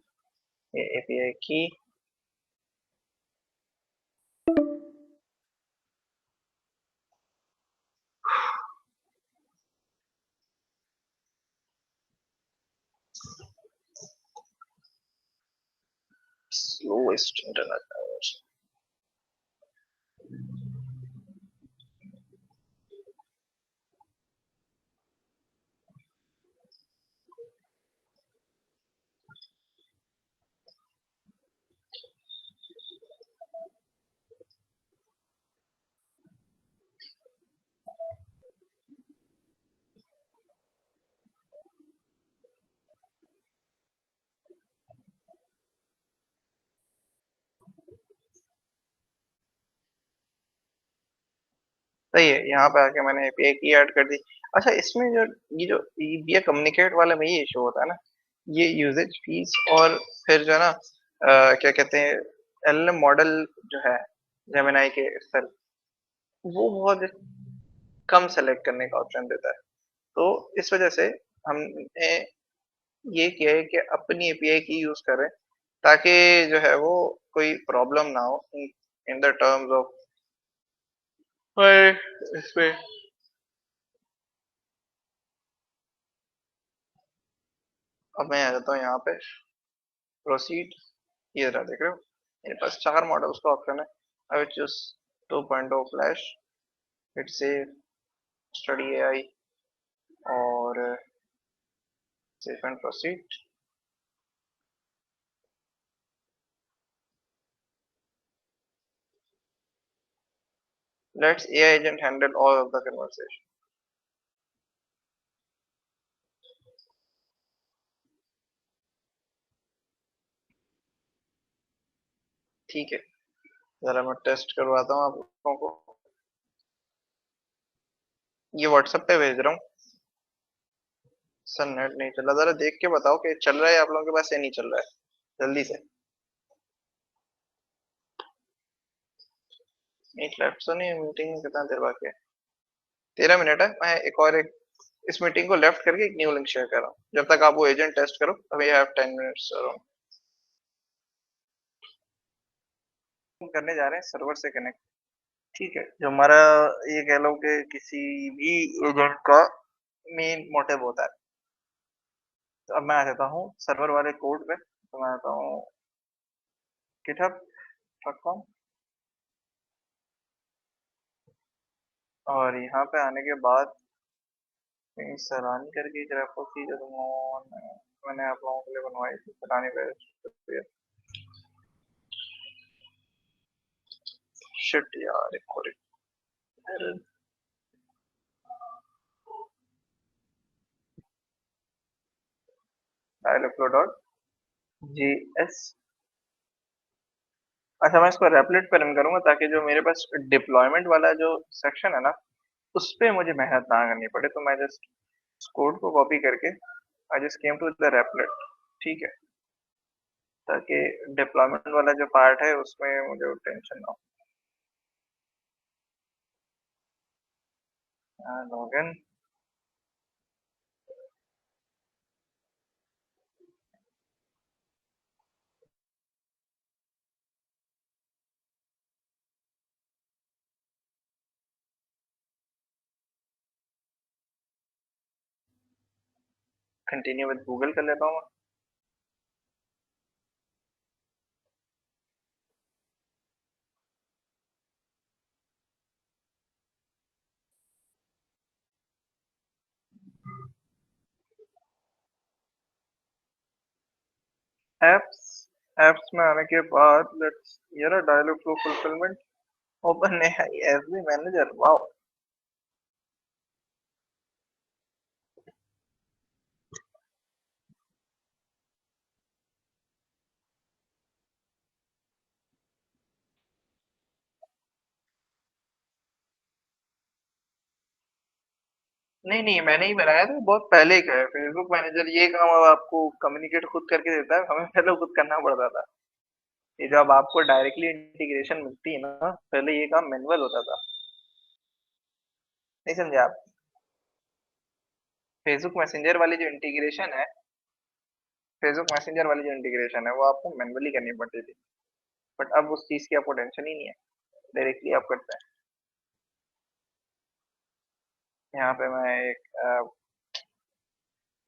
ये API की, स्लोएस्ट इंटरनेट। सही है, यहाँ पे आके मैंने API की ऐड कर दी। अच्छा, इसमें जो ये कम्युनिकेट वाला में ये इशू होता है ना, ये यूजेज फीस, और फिर जो है ना क्या कहते हैं, एलएलएम मॉडल जो है जेमिनाई के itself, वो बहुत कम सेलेक्ट करने का ऑप्शन देता है। तो इस वजह से हमने ये किया है कि अपनी एपीआई की यूज करें, ताकि जो है वो कोई प्रॉब्लम ना हो इन द टर्म्स ऑफ इसमें। अब मैं आ जाता हूँ यहाँ पे, प्रोसीड, ये रहा, देख रहे हो। मेरे पास 4 मॉडल्स का ऑप्शन है। I will choose 2.0 flash, hit save, study AI और safe and proceed. Let's AI agent handle all of the conversation. ठीक है, जरा मैं टेस्ट करवाता हूँ आप लोगों को। ये व्हाट्सएप पे भेज रहा हूँ। सर नेट नहीं चल रहा, जरा देख के बताओ कि चल रहा है आप लोगों के पास या नहीं चल रहा है, जल्दी से। मीट लेफ्ट तो नहीं, मीटिंग में कितना देर बाकी है? 13 मिनट है। मैं एक इस मीटिंग को लेफ्ट करके एक न्यू लिंक शेयर कर रहा हूँ। जब तक आप वो एजेंट टेस्ट करो, अभी हैव 10 मिनट्स अराउंड। हम करने जा रहे हैं सर्वर से कनेक्ट। ठीक है, जो हमारा, ये कह लो कि किसी भी एजेंट का मेन मोटिव होता है। तो अब मैं आ जाता हूँ सर्वर वाले कोड पे। तो मैं आता हूँ github.com और यहाँ पे आने के बाद सराहनी करके एक रेफर थी जो मैंने आप लोगों के लिए बनवाई थी, सराहनी पे। शिट यार, एक और dialogflow.js। अच्छा, मैं इसको रेपलेट पे रन करूंगा ताकि जो मेरे पास डिप्लॉयमेंट वाला जो सेक्शन है ना, उस पे मुझे मेहनत ना करनी पड़े। तो मैं जस्ट कोड को कॉपी करके I just came to the Replit. ठीक है, ताकि डिप्लॉयमेंट वाला जो पार्ट है उसमें मुझे टेंशन ना हो। लॉगिन। कंटिन्यू विद गूगल कर लेता हूँ। एप्स, एप्स में आने के बाद लेट्स ये रहा dialogue flow fulfilment. Open AI SB manager, wow. नहीं नहीं, मैंने ही बनाया था, बहुत पहले का है फेसबुक मैनेजर। ये काम अब आपको कम्युनिकेट खुद करके देता है, हमें पहले खुद करना पड़ता था। ये जब आपको डायरेक्टली इंटीग्रेशन मिलती है ना, पहले ये काम मैनुअल होता था। नहीं समझे आप? फेसबुक मैसेंजर वाली जो इंटीग्रेशन है, फेसबुक मैसेंजर वाली जो इंटीग्रेशन है वो आपको मैनुअली करनी पड़ती थी। बट अब उस चीज की आपको टेंशन ही नहीं है, डायरेक्टली आप करते हैं। यहाँ पे मैं एक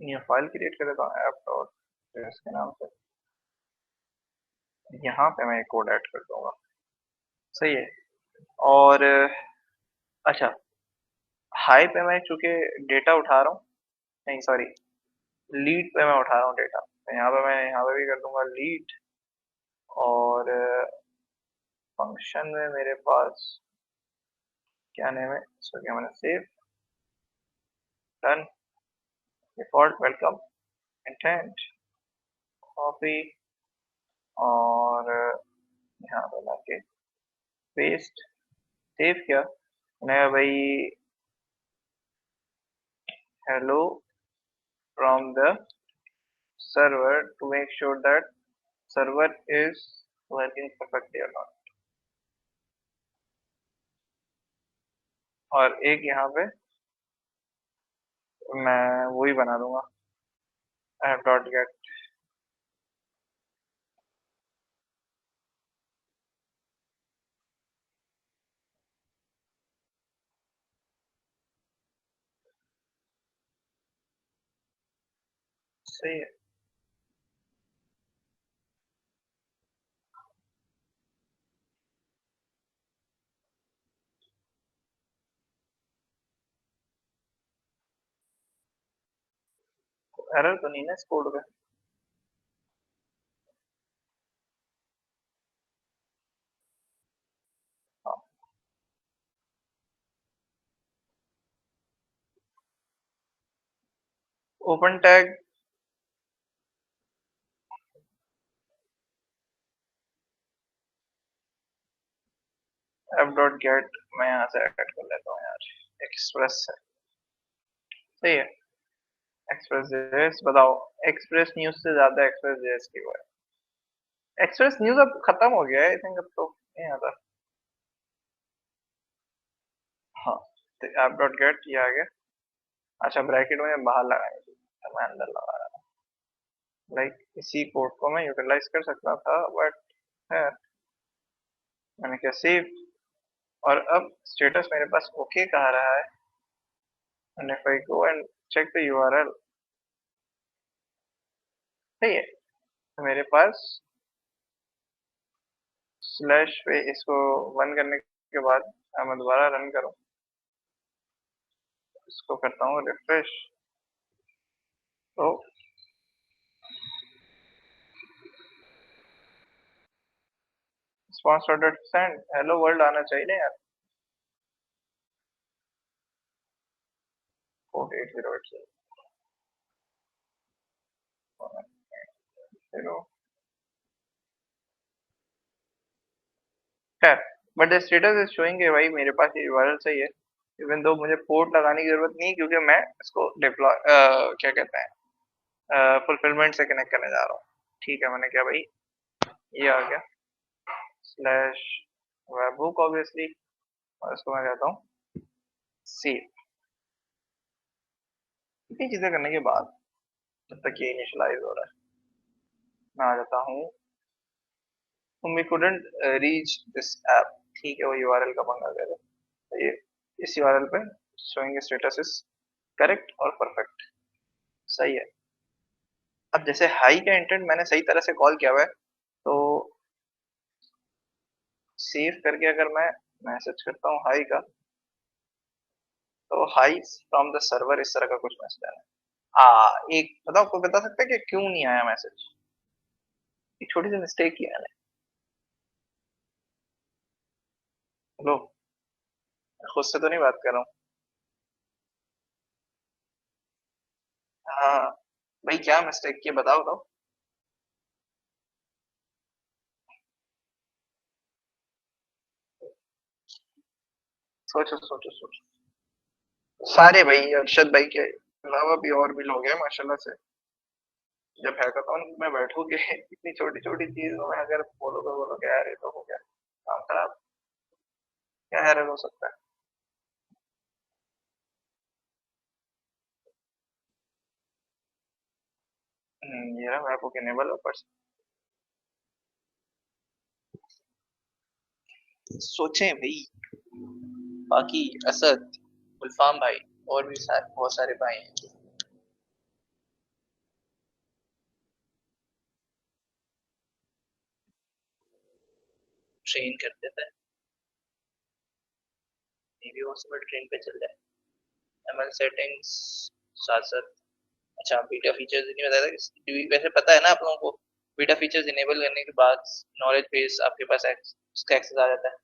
न्यू फाइल क्रिएट कर देता हूँ ऐप डॉट के नाम से। यहाँ पे मैं एक कोड ऐड कर दूंगा। सही है। और अच्छा, हाई पे मैं चूंकि डेटा उठा रहा हूँ, नहीं सॉरी, लीड पे मैं उठा रहा हूँ डेटा, तो यहाँ पे मैं यहाँ पे भी कर दूंगा लीड। और फंक्शन में मेरे पास क्या नेम है, इसको क्या मैंने save, done, default welcome, intent, copy और यहाँ पे लाके पेस्ट, सेव किया। मैं भाई hello from the server to make sure that server is working perfectly or not। और एक यहाँ पे मैं वही बना दूंगा, ऐप डॉट गेट। सही है। एरर तो नहीं ना इस कोड में? ओपन टैग app.get, मैं यहाँ से ऐड कर लेता हूँ यार, एक्सप्रेस है, सही है। एक्सप्रेस जेएस बताओ, एक्सप्रेस न्यूज से ज्यादा एक्सप्रेस जेएस की हुआ है। एक्सप्रेस न्यूज अब खत्म हो गया है आई थिंक, अब तो नहीं आता। हाँ, तो ऐप डॉट गेट ये आ गया। अच्छा, ब्रैकेट में बाहर लगाएंगे तो मैं अंदर लगा रहा था। लाइक इसी कोड को मैं यूटिलाइज कर सकता था, बट है, मैंने क्या सेव, और अब स्टेटस मेरे पास ओके कह रहा है। And if I go and check the URL, सही है, तो मेरे पास स्लैश पे इसको वन करने के बाद मैं दोबारा रन करूँ, इसको करता हूँ रिफ्रेश, तो रिस्पॉन्स सेंड हेलो वर्ल्ड आना चाहिए ना यार। 4808 0 खैर, but the status is showing कि भाई मेरे पास ये यूआरएल सही है, इवन दो मुझे पोर्ट लगाने की जरूरत नहीं, क्योंकि मैं इसको डिप्लॉय क्या कहते हैं, फुलफिलमेंट से कनेक्ट करने जा रहा हूँ। ठीक है, मैंने क्या भाई, ये आ गया स्लैश वेबहुक ऑब्वियसली, और इसको मैं कहता हूँ सेव। इतनी चीजें करने के बाद जब तक ये इनिशियलाइज हो रहा है, मैं आ जाता हूँ, we couldn't reach this app, ठीक है, वो यूआरएल का पंगा कर रहा है। तो ये इस यूआरएल पे शोइंग स्टेटस इज करेक्ट और परफेक्ट, सही है। अब जैसे हाई का इंटेंट मैंने सही तरह से कॉल किया हुआ है, तो सेव करके अगर मैं मैसेज करता हूँ हाई का, तो हाई फ्रॉम द सर्वर, इस तरह का कुछ मैसेज आना है। एक बताओ, कोई बता सकता है कि क्यों नहीं आया मैसेज? एक छोटी सी मिस्टेक की है मैंने। लो, खुद से तो नहीं बात कर रहा हूँ। हाँ भाई, क्या मिस्टेक की बताओ तो। सोचो सोचो सोचो। सारे भाई, अरशद भाई के अलावा भी और भी लोग हैं माशाल्लाह से। जब हैकाथॉन में बैठोगे इतनी छोटी छोटी चीजों में अगर बोलोगे यार ये तो हो गया काम खराब, क्या एरर हो सकता है? ये रहा मैं आपको इनेबल ऊपर। सोचें भाई, बाकी असद, गुलफाम भाई, और भी बहुत सारे भाई हैं, ट्रेन कर देता है, मे बी वो सब ट्रेन पे चल जाए। एमएल सेटिंग्स साथ साथ। अच्छा, बीटा फीचर्स नहीं बताया था वैसे पता है ना आप लोगों को, बीटा फीचर्स इनेबल करने के बाद नॉलेज बेस आपके पास उसका एक्सेस आ जाता है।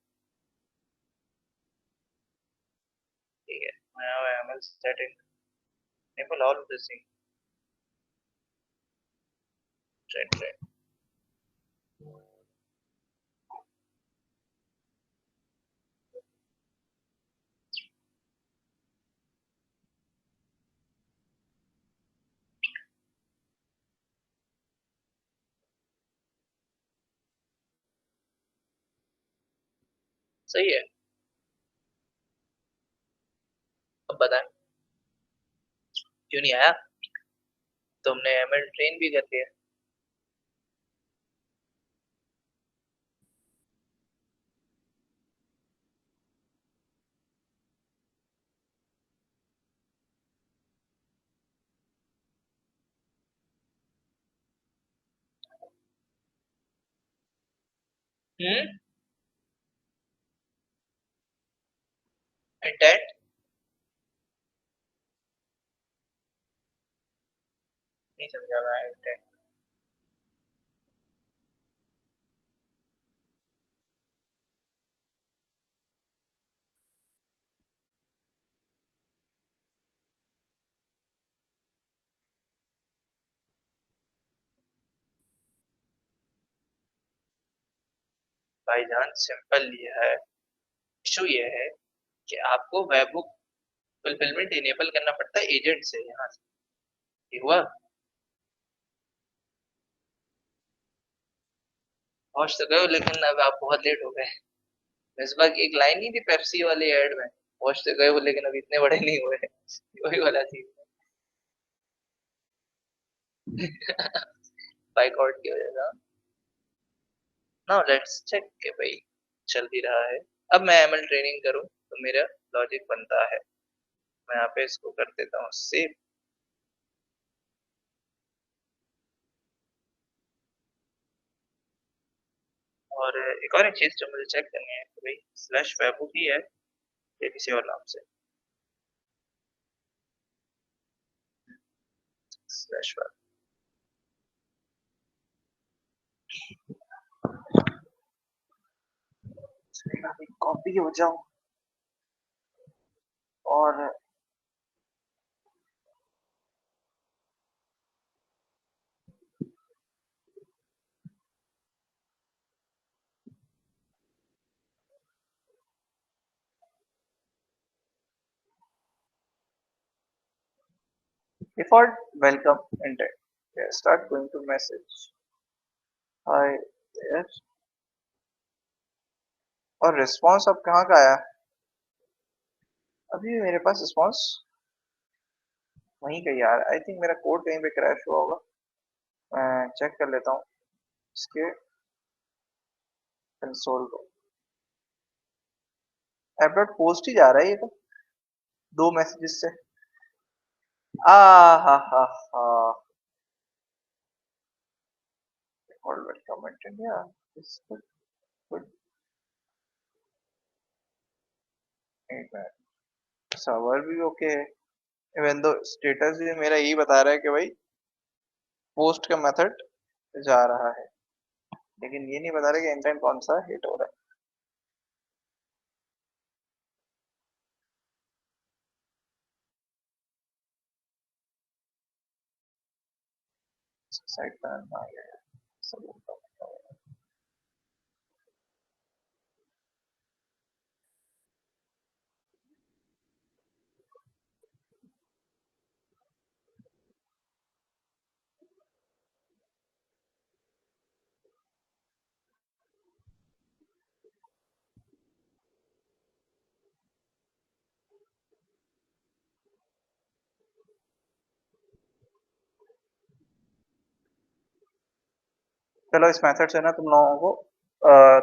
ठीक है, मैं ML setting enable all of this thing, train train, सही है। अब बताएं क्यों नहीं आया? तुमने एमएल ट्रेन भी कर दिया। हम्म, इंटेंट। नहीं समझा मैं intent। भाईजान सिंपल ये है, इशू ये है कि आपको वेबहुक फुलफिलमेंट इनेबल करना पड़ता है एजेंट से यहाँ से। ठीक हुआ? पहुंच तो गए हो, लेकिन अब आप बहुत लेट हो गए। इस बार की एक लाइन नहीं थी पेप्सी वाली एड में, पहुंच तो गए हो लेकिन अभी इतने बड़े नहीं हुए। वही वाला चीज। बाइकआउट की वजह से। नाउ लेट्स चेक के भाई चल ही रहा है। अब मैं एमएल ट्रेनिंग करूं तो मेरा लॉजिक बनता है। मैं यहाँ पे इसको कर देता हूँ सेव। और एक और एक चीज जो मुझे चेक करनी है कि भाई स्लैश वेबहुक ही है या किसी और नाम से। स्लैश वेब कॉपी हो जाऊं और default welcome intent, yeah, start going to message hi yes। और रिस्पॉन्स अब कहाँ का आया? अभी भी मेरे पास रिस्पॉन्स वहीं का यार। आई थिंक मेरा कोड कहीं पे क्रैश हुआ होगा। मैं चेक कर लेता हूँ इसके कंसोल को। ऐप डॉट पोस्ट ही जा रहा है ये तो, दो मैसेजेस से। आ हा हा हा। और वेलकम इंटेंट यार, इस गुड। एक मिनट, सर्वर भी ओके है, इवन दो स्टेटस भी मेरा यही बता रहा है कि भाई पोस्ट का मेथड जा रहा है, लेकिन ये नहीं बता रहा कि इंटेंट कौन सा हिट हो रहा है। साइड पर आ गया सब। चलो इस मेथड से ना तुम लोगों को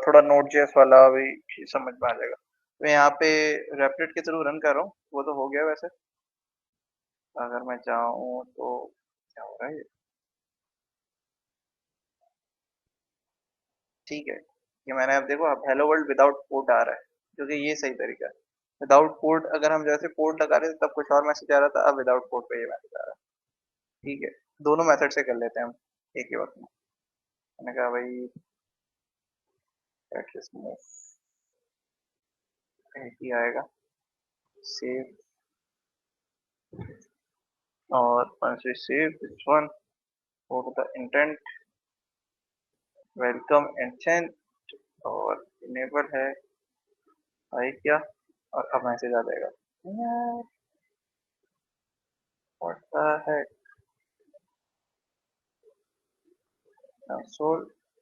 थोड़ा नोड जेएस वाला भी चीज़ समझ में आ जाएगा। मैं यहाँ पे रेपलेट के थ्रू रन कर रहा हूँ, वो तो हो गया वैसे। अगर मैं चाहूँ तो क्या हो रहा है ये? ठीक है, ये मैंने अब देखो, अब हेलो वर्ल्ड विदाउट पोर्ट आ रहा है, क्योंकि ये सही तरीका है। विदाउट पोर्ट अगर हम जैसे पोर्ट लगा रहे थे तब कुछ और मैसेज आ रहा था, अब विदाउट पोर्ट पे ये मैसेज आ रहा है। ठीक है, दोनों मेथड से कर लेते हैं हम एक ही वक्त में। मैंने कहा भाई एटलीस्ट ही आएगा सेव। और once we save this one, go to the intent, welcome intent, और इनेबल है आई क्या, और अब मैसेज आ जाएगा यार व्हाट द हेक कंसोल।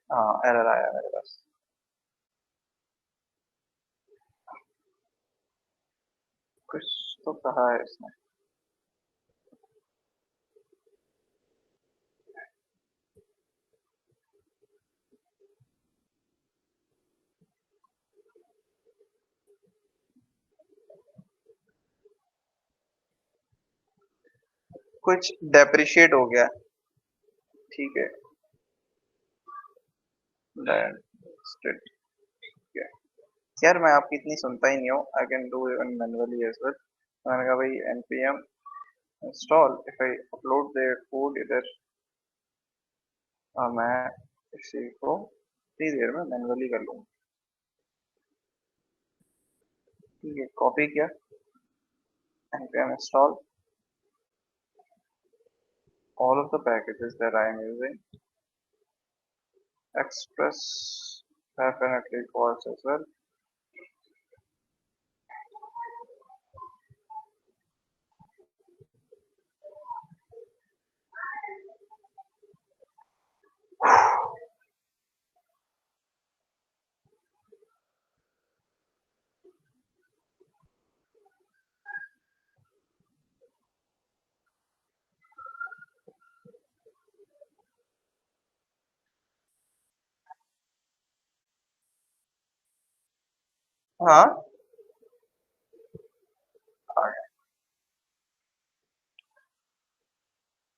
हाँ एरर आया मेरे पास। कुछ तो कहा है इसने। कुछ डेप्रिशिएट हो गया। ठीक है, यार मैं आपकी इतनी सुनता ही नहीं हूँ। I can do even manually as well. मैंने कहा भाई npm install if I upload the code इधर मैं इसी को इतनी देर में मैनुअली कर लूंगा। ठीक है, कॉपी किया, npm install all of the packages that I am using. Express definitely calls as well. हाँ, आ गया।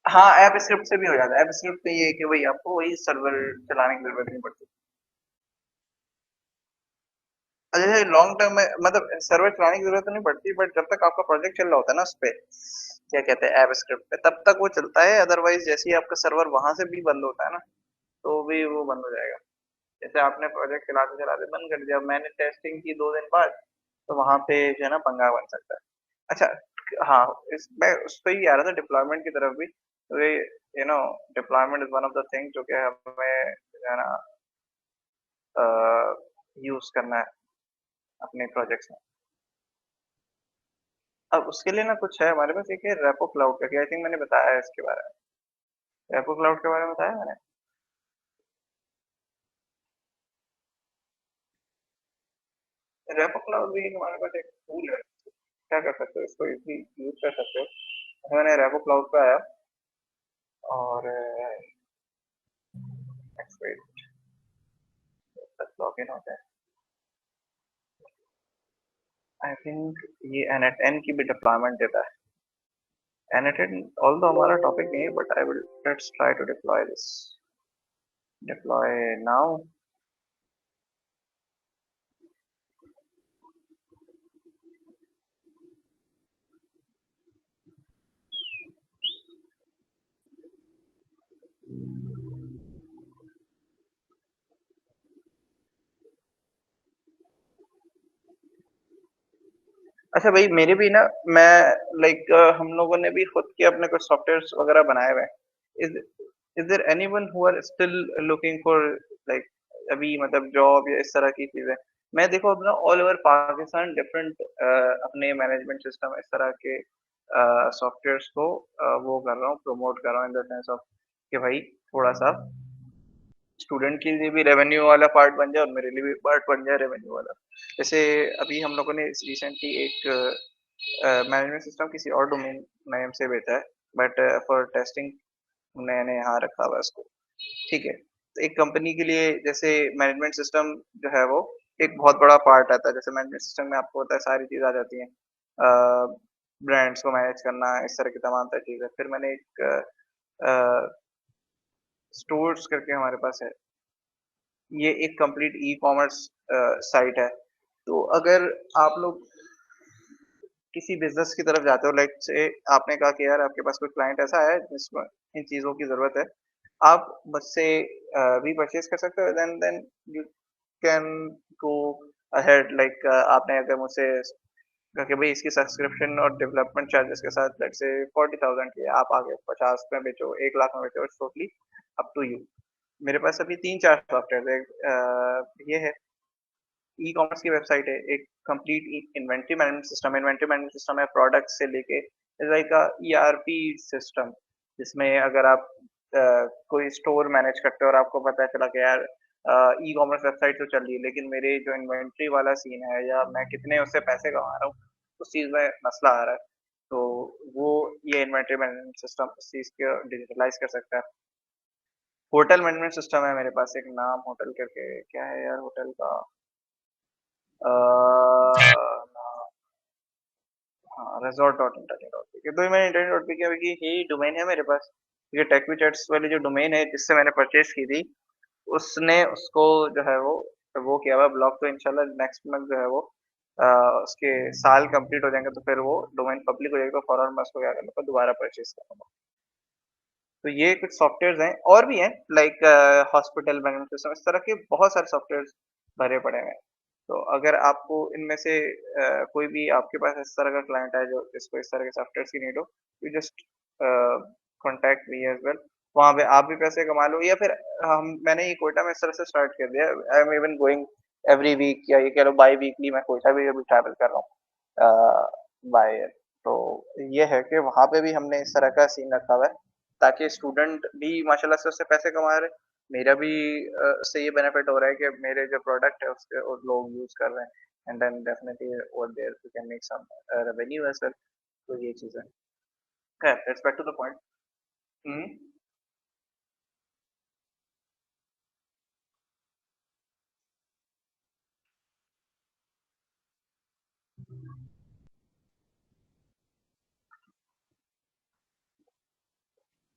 हाँ, ऐप स्क्रिप्ट से भी हो जाता है। ऐप स्क्रिप्ट में ये है कि वही आपको वही सर्वर चलाने की जरूरत नहीं पड़ती। अच्छा, लॉन्ग टर्म में मतलब सर्वर चलाने की जरूरत तो नहीं पड़ती, बट जब तक आपका प्रोजेक्ट चल रहा होता है ना उस पे, क्या कहते हैं, ऐप स्क्रिप्ट पे, तब तक वो चलता है। अदरवाइज जैसे ही आपका सर्वर वहां से भी बंद होता है ना, तो भी वो बंद हो जाएगा। जैसे आपने प्रोजेक्ट चलाते चलाते बंद कर दिया, मैंने टेस्टिंग की 2 दिन बाद, तो वहां पे जो है ना पंगा बन सकता है। अच्छा, हाँ, इस मैं उस पे ही आ रहा था, डिप्लॉयमेंट की तरफ भी। तो ये deployment is one of the thing जो कि हमें जो है ना यूज करना है अपने प्रोजेक्ट्स में। अब उसके लिए ना कुछ है हमारे पास, एक है रेपो क्लाउड का, आई थिंक मैंने बताया है इसके बारे में। रेपो क्लाउड के बारे में बताया मैंने। रेपो क्लाउड भी हमारे पास एक टूल है, क्या कर सकते हो, इसको इजी यूज कर सकते हो। मैंने रेपो क्लाउड पे आया और लॉग इन होता है। आई थिंक ये एन की भी डिप्लॉयमेंट देता है। एन ऑल दो हमारा टॉपिक नहीं है, but I will let's try to deploy this. Deploy now. अच्छा भाई, मेरे भी ना, मैं लाइक हम लोगों ने भी खुद के अपने कुछ सॉफ्टवेयर वगैरह बनाए हुए हैं। Is there anyone who are still looking for like अभी मतलब जॉब या इस तरह की चीजें। मैं देखो अपना ऑल ओवर पाकिस्तान डिफरेंट अपने मैनेजमेंट सिस्टम इस तरह के सॉफ्टवेयर्स को वो कर रहा हूँ, प्रमोट कर रहा हूँ इन द सेंस ऑफ कि भाई थोड़ा सा स्टूडेंट के लिए भी रेवेन्यू वाला पार्ट बन जाए और मेरे लिए भी पार्ट बन जाए रेवेन्यू वाला। जैसे अभी हम लोगों ने रिसेंटली एक मैनेजमेंट सिस्टम किसी और डोमेन नेम से बेचा है, बट फॉर टेस्टिंग मैंने यहाँ रखा हुआ है उसको। ठीक है, तो एक कंपनी के लिए जैसे मैनेजमेंट सिस्टम जो है वो एक बहुत बड़ा पार्ट आता है। जैसे मैनेजमेंट सिस्टम में आपको होता है सारी चीज आ जाती है, ब्रांड्स को मैनेज करना, इस तरह की तमाम तरह चीजें। फिर मैंने एक स्टोर्स करके हमारे पास है, ये एक कंप्लीट ई कॉमर्स साइट है। तो अगर आप लोग किसी बिजनेस की तरफ जाते हो, लाइक से आपने कहा कि यार आपके पास कोई क्लाइंट ऐसा है जिसको इन चीजों की जरूरत है, आप मुझसे भी परचेज कर सकते हो। Then you can go ahead, like आपने अगर मुझसे कहा कि भाई इसकी सब्सक्रिप्शन और डेवलपमेंट चार्जेस के साथ लेट्स से 40,000 की है, आप आगे 50 में बेचो, 1 लाख में बेचो, टोटली अप टू यू। मेरे पास अभी 3-4 सॉफ्टवेयर है। ये है ई कॉमर्स की वेबसाइट है, एक कंप्लीट इन्वेंट्री मैनेजमेंट सिस्टम है। इन्वेंट्री मैनेजमेंट सिस्टम है प्रोडक्ट से लेके लाइक ईआरपी सिस्टम, जिसमें अगर आप कोई स्टोर मैनेज करते हो और आपको पता चला कि यार ई कॉमर्स वेबसाइट तो चल रही है, लेकिन मेरे जो इन्वेंट्री वाला सीन है या मैं कितने उससे पैसे कमा रहा हूँ, उस चीज में मसला आ रहा है, तो वो ये इन्वेंट्री मैनेजमेंट सिस्टम उस चीज को डिजिटलाइज कर सकता है। होटल मैनेजमेंट सिस्टम है मेरे पास, एक नाम होटल करके, क्या है यार होटल का, हाँ, resort dot internet dot P के। तो मैंने इंटरनेट डॉट पी के की ही डोमेन है मेरे पास। ये टेक चैट्स वाली जो डोमेन है जिससे मैंने परचेज की थी, उसने उसको जो है वो किया हुआ ब्लॉक। तो इंशाल्लाह नेक्स्ट मंथ जो है वो अ, उसके साल कंप्लीट हो जाएंगे, तो फिर वो डोमेन पब्लिक हो जाएगा, तो फौरन मैं उसको क्या कर लूँगा, दोबारा परचेज करूंगा। तो ये कुछ सॉफ्टवेयर्स हैं और भी हैं लाइक हॉस्पिटल मैनेजमेंट सिस्टम, इस तरह के बहुत सारे सॉफ्टवेयर्स भरे पड़े हैं। तो अगर आपको इनमें से कोई भी आपके पास इस तरह का क्लाइंट है जो जिसको इस तरह के सॉफ्टवेयर्स की नीड हो, you just contact me as well. वहाँ पे आप भी पैसे कमा लो या फिर हम मैंने ये कोयटा में इस तरह से स्टार्ट कर दिया है। I am even going every week या ये कह लो बाई वीकली मैं कोयटा भी अभी ट्रैवल कर रहा हूँ बाय एयर। तो ये है कि वहाँ पे भी हमने इस तरह का सीन रखा हुआ है ताकि स्टूडेंट भी माशाल्लाह से उससे पैसे कमा रहे हैं। मेरा भी उससे ये बेनिफिट हो रहा है कि मेरे जो प्रोडक्ट है उसके और लोग यूज़ कर रहे हैं and then definitely over there you can make some revenue as well. तो ये चीज़ है। खैर let's back to the point. हुँ।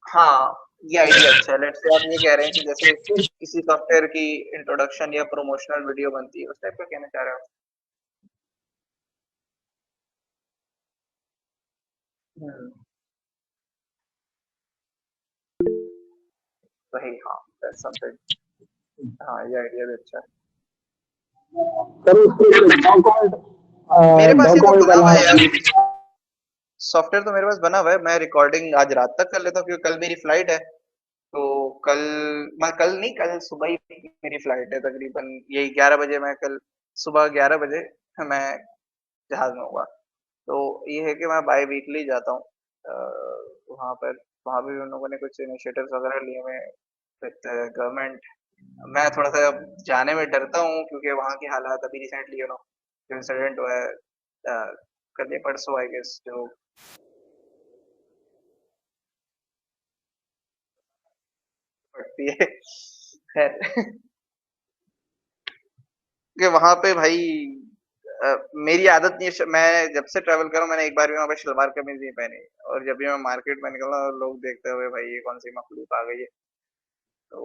हाँ, ये आइडिया अच्छा है। लेट्स से आप ये कह रहे हैं कि जैसे किसी सॉफ्टवेयर की इंट्रोडक्शन या प्रमोशनल वीडियो बनती है, उस टाइप का कहना चाह रहे हो? हुँ, सही हाँ, दैट्स समथिंग। हाँ, ये आइडिया भी अच्छा है। सर उसके डॉक्यूमेंट मेरे पास ये तो डॉक्यूमेंट बना हुआ है यार। बनाना। सॉफ्टवेयर तो मेरे पास बना हुआ है। मैं रिकॉर्डिंग आज रात तक कर लेता हूँ क्योंकि कल मेरी फ्लाइट है। तो कल मैं कल नहीं कल सुबह ही मेरी फ्लाइट है तकरीबन यही 11 बजे मैं कल सुबह 11 बजे मैं जहाज में होगा। तो ये है कि मैं बाय वीकली जाता हूँ वहाँ पर। वहाँ भी उन लोगों ने कुछ इनिशिएटिव्स वगैरह लिए हुए हैं विद गवर्नमेंट। मैं थोड़ा सा जाने में डरता हूँ क्योंकि वहाँ की हालात अभी रिसेंटली जो इंसिडेंट हुआ है कल या परसों आई गेस जो पड़ती है खैर कि वहाँ पे भाई मेरी आदत नहीं है मैं जब से ट्रैवल कर रहा हूँ मैंने एक बार भी वहाँ पे शलवार कमीज नहीं पहनी। और जब भी मैं मार्केट में निकला और लोग देखते हुए भाई ये कौन सी मखलूक आ गई है। तो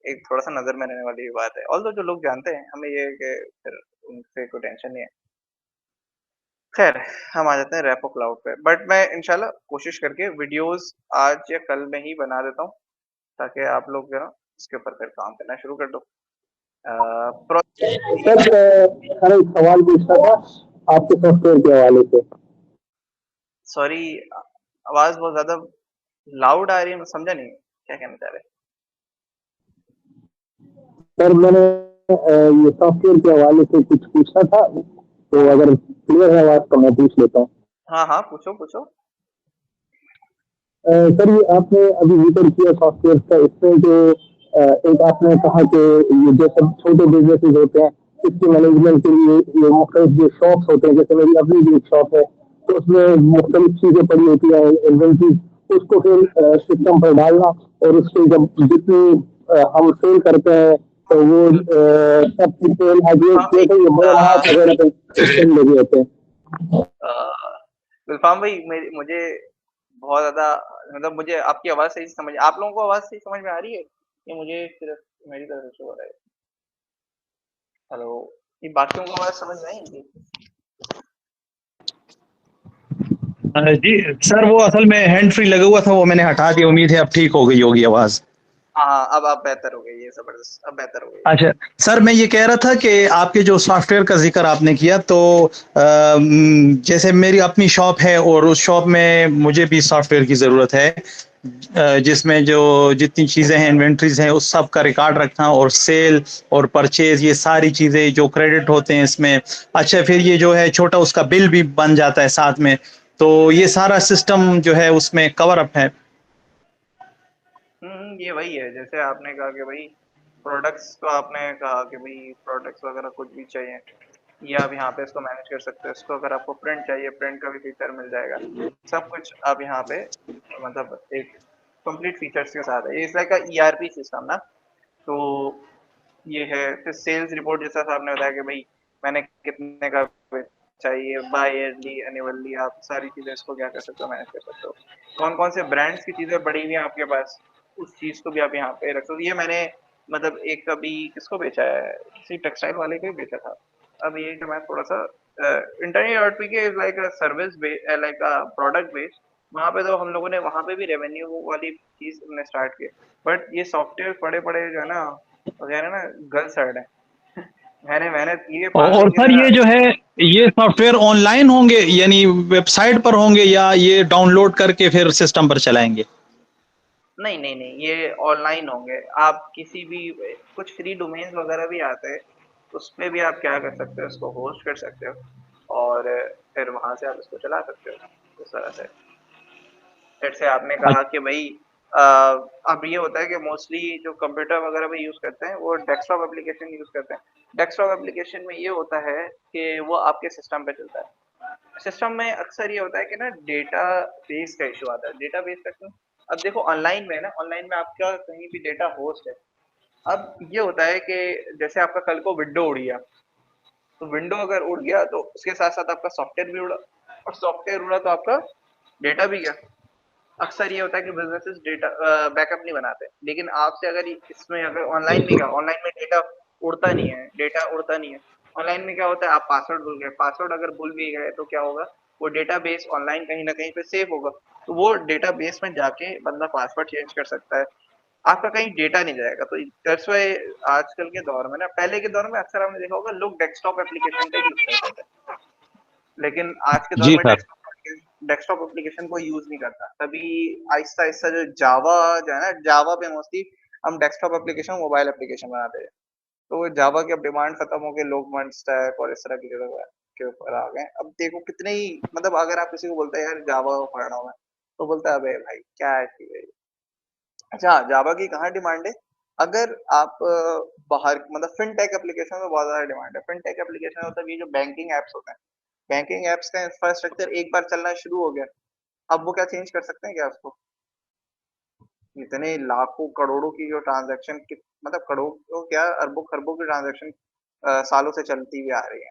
एक थोड़ा सा नजर में रहने वाली बात है ऑल्दो जो लोग जानते हैं हमें ये है कि फिर उनसे कोई टेंशन नहीं है। खैर हम आ जाते हैं रैपो क्लाउड पे बट मैं इंशाल्लाह कोशिश करके वीडियोस आज या कल में ही बना देता हूँ ताकि आप लोग जो है ना इसके ऊपर फिर काम करना शुरू कर दो। सर सर एक सवाल पूछना था आपके सॉफ्टवेयर के हवाले से। सॉरी आवाज बहुत ज्यादा लाउड आ रही है मैं समझा नहीं क्या कहना चाह रहे। सर मैंने ये सॉफ्टवेयर के हवाले से कुछ पूछना था, तो अगर क्लियर है बात तो मैं पूछ लेता हूँ। हाँ हाँ पूछो पूछो। सर ये आपने अभी जिक्र किया सॉफ्टवेयर का, इसमें जो एक आपने कहा कि ये जो सब छोटे बिजनेसेस होते हैं इसके मैनेजमेंट के लिए ये मुख्तलिफ जो शॉप्स होते हैं, जैसे मेरी अपनी भी एक शॉप है तो उसमें मुख्तलिफ चीजें पड़ी होती है इन्वेंट्री, उसको फिर सिस्टम पर डालना और उसके जब जितनी हम सेल करते हैं तो वो सब की सेल एग्रीगेट गुलफाम किए भाई थे, ये बड़े महाज वगैरह पे सिस्टम लगे होते हैं। गुलफाम भाई मुझे बहुत ज्यादा मतलब मुझे आपकी आवाज सही से समझ आप लोगों को आवाज सही समझ में आ रही है ये मुझे सिर्फ मेरी तरफ से हो रहा है। हेलो ये बाकियों को आवाज समझ में आई इनकी? जी सर, वो असल में हैंड फ्री लगा हुआ था, वो मैंने हटा दिया। उम्मीद है अब ठीक हो गई होगी आवाज। हाँ अब बेहतर हो गई ये जबरदस्त अब बेहतर हो गई। अच्छा सर, मैं ये कह रहा था कि आपके जो सॉफ्टवेयर का जिक्र आपने किया तो जैसे मेरी अपनी शॉप है और उस शॉप में मुझे भी सॉफ्टवेयर की ज़रूरत है, जिसमें जो जितनी चीज़ें हैं इन्वेंट्रीज हैं उस सब का रिकॉर्ड रखना और सेल और परचेज ये सारी चीज़ें जो क्रेडिट होते हैं इसमें। अच्छा फिर ये जो है छोटा उसका बिल भी बन जाता है साथ में, तो ये सारा सिस्टम जो है उसमें कवर अप है। ये वही है जैसे आपने कहा कि भाई प्रोडक्ट्स तो आपने कहा कि भाई प्रोडक्ट्स वगैरह कुछ भी चाहिए ये आप यहाँ पे इसको मैनेज कर सकते हो। इसको अगर आपको प्रिंट चाहिए प्रिंट का भी फीचर मिल जाएगा। सब कुछ आप यहाँ पे मतलब एक कंप्लीट फीचर्स के साथ है। ये it's like a ERP system ना। तो ये है फिर सेल्स रिपोर्ट जैसा आपने बताया कि भाई मैंने कितने का चाहिए बाय ईयरली एनुअली आप सारी चीजें इसको क्या कर सकते हो मैनेज कर सकते हो। कौन कौन से ब्रांड्स की चीजें बड़ी हुई हैं आपके पास उस चीज को भी आप यहाँ पे रख सकते हो। ये मैंने मतलब एक कभी किसको बेचा है किसी टेक्सटाइल वाले को ही बेचा था। अब ये कि मैं थोड़ा सा इंटरनेट आरपी के like a service like a product based वहाँ पे तो हम लोगों ने वहाँ पे भी रेवेन्यू वाली चीज हमने स्टार्ट की, बट ये सॉफ्टवेयर पड़े पड़े जो है ना, वगैरह ना, गल सड़ है। मैंने मेहनत की है 5 साल और की सर मेरा। ये जो है, ये सॉफ्टवेयर ऑनलाइन होंगे यानी वेबसाइट पर होंगे, या ये डाउनलोड करके फिर सिस्टम पर चलाएंगे? नहीं नहीं नहीं, ये ऑनलाइन होंगे। आप किसी भी, कुछ फ्री डोमेन्स वगैरह भी आते हैं, उसमें भी आप क्या कर सकते हो, उसको होस्ट कर सकते हो और फिर वहां से आप इसको चला सकते हो इस तरह से। जैसे आपने कहा कि भाई अ, अब ये होता है कि मोस्टली जो कंप्यूटर वगैरह में यूज करते हैं वो डेस्कटॉप एप्लीकेशन यूज करते हैं। डेस्कटॉप एप्लीकेशन में ये होता है कि वो आपके सिस्टम पे चलता है। सिस्टम में अक्सर ये होता है कि ना डेटा बेस का इशू आता है। डेटा बेस का क्यों? अब देखो ऑनलाइन में है ना, ऑनलाइन में आपका कहीं भी डेटा होस्ट है। अब ये होता है कि जैसे आपका कल को विंडो उड़ गया, तो विंडो अगर उड़ गया तो उसके साथ साथ आपका सॉफ्टवेयर भी उड़ा, और सॉफ्टवेयर उड़ा तो आपका डेटा भी गया। अक्सर ये होता है कि बिजनेसेस डेटा बैकअप नहीं बनाते, लेकिन आपसे अगर इसमें अगर ऑनलाइन में क्या, ऑनलाइन में डेटा उड़ता नहीं है, डेटा उड़ता नहीं है। ऑनलाइन में क्या होता है, आप पासवर्ड भूल गए, पासवर्ड अगर भूल भी गए तो क्या होगा, वो डेटाबेस ऑनलाइन कहीं ना कहीं पे सेव होगा, तो वो डेटाबेस में जाके बंदा पासवर्ड चेंज कर सकता है, आपका कहीं डेटा नहीं जाएगा। तो दैट्स व्हाई आजकल के दौर में ना, पहले के दौर में अक्सर आपने देखा होगा लोग डेस्कटॉप एप्लीकेशन का यूज करते थे, लेकिन आज के दौर जी में सर। डेस्कटॉप एप्लीकेशन कोई यूज नहीं करता। तभी आहिस्ता आहिस्ता जो जावा जो है ना, जावा पे मोस्टली हम डेस्कटॉप एप्लीकेशन, मोबाइल एप्लीकेशन बनाते हैं। तो वो जावा की अब डिमांड खत्म हो गई, लोग मड स्टैक और इस तरह की जगह के ऊपर आ गए। अब देखो कितने ही, मतलब अगर आप किसी को बोलते हैं यार जावा पढ़ रहा हूँ मैं, तो बोलता है अबे भाई क्या है भाई। अच्छा, जावा की कहाँ डिमांड है? अगर आप बाहर मतलब फिनटेक एप्लीकेशन में बहुत ज्यादा डिमांड है। फिनटेक एप्लीकेशन मतलब ये जो बैंकिंग एप्स होते हैं, बैंकिंग एप्स का इंफ्रास्ट्रक्चर एक बार चलना शुरू हो गया, अब वो क्या चेंज कर सकते हैं क्या उसको? इतने लाखों करोड़ों की जो ट्रांजैक्शन की, मतलब करोड़ों क्या, अरबों खरबों की ट्रांजैक्शन सालों से चलती हुई आ रही है।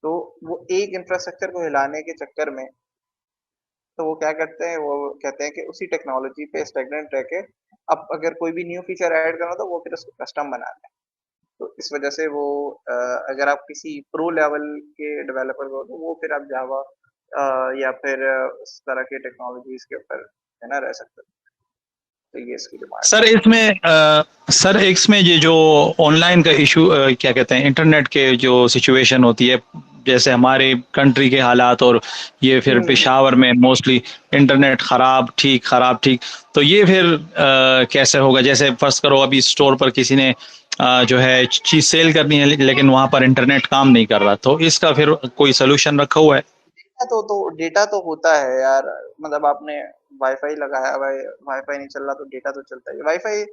तो वो एक इंफ्रास्ट्रक्चर को हिलाने के चक्कर में, तो वो क्या करते हैं, वो कहते हैं कि उसी टेक्नोलॉजी पे स्टेगनेंट रह के अब अगर कोई भी न्यू फीचर ऐड करना तो वो फिर उसको कस्टम बनाते हैं। तो इस वजह से वो अगर आप किसी प्रो लेवल के डेवलपर हो तो वो फिर आप जावा या फिर उस तरह के टेक्नोलॉजीज के ऊपर है ना रह सकते हो। तो ये इसकी डिमांड सर है। इसमें सर इसमें ये जो ऑनलाइन का इशू, क्या कहते हैं, इंटरनेट के जो सिचुएशन होती है, जैसे हमारे कंट्री के हालात, और ये फिर हम्म। पेशावर में मोस्टली इंटरनेट खराब ठीक खराब ठीक, तो ये फिर कैसे होगा? जैसे फर्स्ट करो अभी स्टोर पर किसी ने जो है चीज सेल करनी है, लेकिन वहां पर इंटरनेट काम नहीं कर रहा, तो इसका फिर कोई सोल्यूशन रखा हुआ है? डेटा तो होता है यार, मतलब आपने वाईफाई लगाया, वाईफाई नहीं चल रहा तो डेटा तो चलता ही है। वाईफाई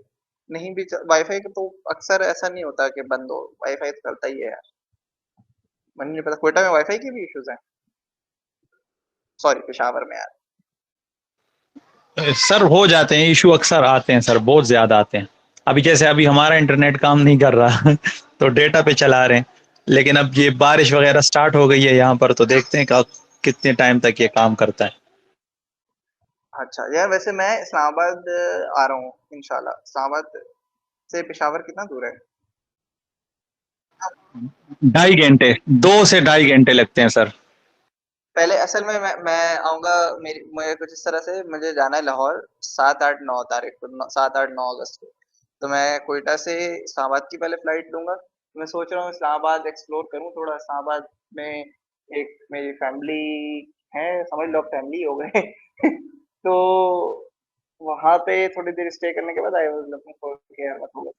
नहीं भी वाईफाई का तो अक्सर ऐसा नहीं होता कि बंद हो, वाईफाई तो चलता ही है यार। मुझे नहीं पता कोयटा में वाईफाई के भी इश्यूज हैं, सॉरी पेशावर में यार। सर हो जाते हैं इशू, अक्सर आते हैं सर, बहुत ज्यादा आते हैं। अभी जैसे अभी हमारा इंटरनेट काम नहीं कर रहा तो डेटा पे चला रहे हैं, लेकिन अब ये बारिश वगैरह स्टार्ट हो गई है यहाँ पर, तो देखते हैं कितने टाइम तक ये काम करता है। अच्छा यार, वैसे मैं इस्लामाबाद आ रहा हूँ इंशाल्लाह। इस्लामाबाद से पेशावर कितना दूर है? 2.5 घंटे, 2 से 2.5 घंटे लगते हैं सर। पहले असल में मैं आऊँगा, मेरी मुझे कुछ इस तरह से मुझे जाना है लाहौर 7-8-9 तारीख को, 7-8-9 अगस्त को। तो मैं कोयटा से इस्लामाबाद की पहले फ्लाइट लूंगा। तो मैं सोच रहा हूँ इस्लामाबाद एक्सप्लोर करूँ थोड़ा। इस्लामाबाद में एक मेरी फैमिली है, समझ लो फैमिली हो गए तो वहां पे थोड़ी देर स्टे करने के बाद आई वाज लुकिंग फॉर के यार मतलब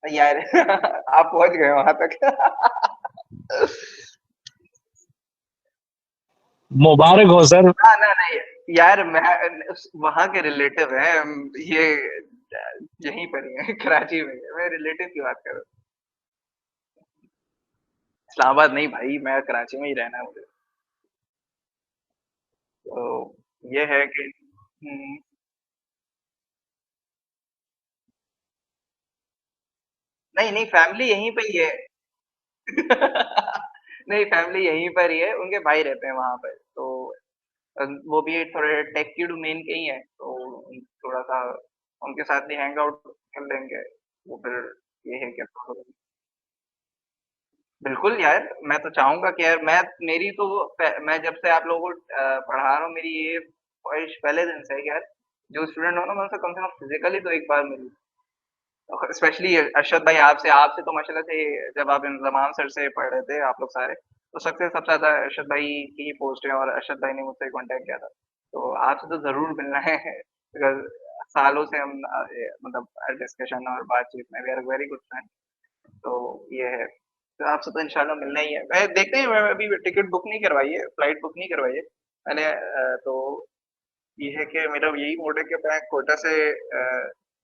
यार आप पहुंच गए वहां तक मुबारक हो सर। ना ना नहीं यार, मैं वहां के रिलेटिव है ये, यहीं पर ही है कराची में है। मैं रिलेटिव की बात कर रहा हूँ, इस्लामाबाद नहीं भाई, मैं कराची में ही रहना है मुझे। तो ये है कि नहीं नहीं, फैमिली यहीं पे ही है नहीं फैमिली यहीं पर ही है, उनके भाई रहते हैं वहां पर। तो वो भी थोड़े टेक की डोमेन के ही है, तो थोड़ा सा उनके साथ भी हैंग आउट कर लेंगे। वो फिर ये है कि बिल्कुल यार, मैं तो चाहूँगा कि यार मेरी तो मैं जब से आप लोगों को पढ़ा रहा हूँ, मेरी ये ख्वाहिश पहले दिन से है कि यार जो स्टूडेंट हो ना, मैं उनसे कम से कम फिज़िकली तो एक बार मिलूँ। स्पेशली अरशद भाई, आपसे आपसे तो माशाल्लाह से जब आप इंज़माम सर से पढ़ रहे थे आप लोग सारे, तो सबसे ज़्यादा अरशद भाई की ही पोस्ट है और अरशद भाई ने मुझसे कॉन्टैक्ट किया था। तो आपसे तो ज़रूर मिलना है बिकॉज़ सालों से हम मतलब डिस्कशन और बातचीत में we are very good friend. तो ये है। तो आपसे तो इंशाल्लाह मिलना ही है। मैं देखते हैं, मैं अभी टिकट बुक नहीं करवाई है, फ्लाइट बुक नहीं करवाई है। मैंने तो ये है कि मेरा यही मोड है कि मैं कोटा से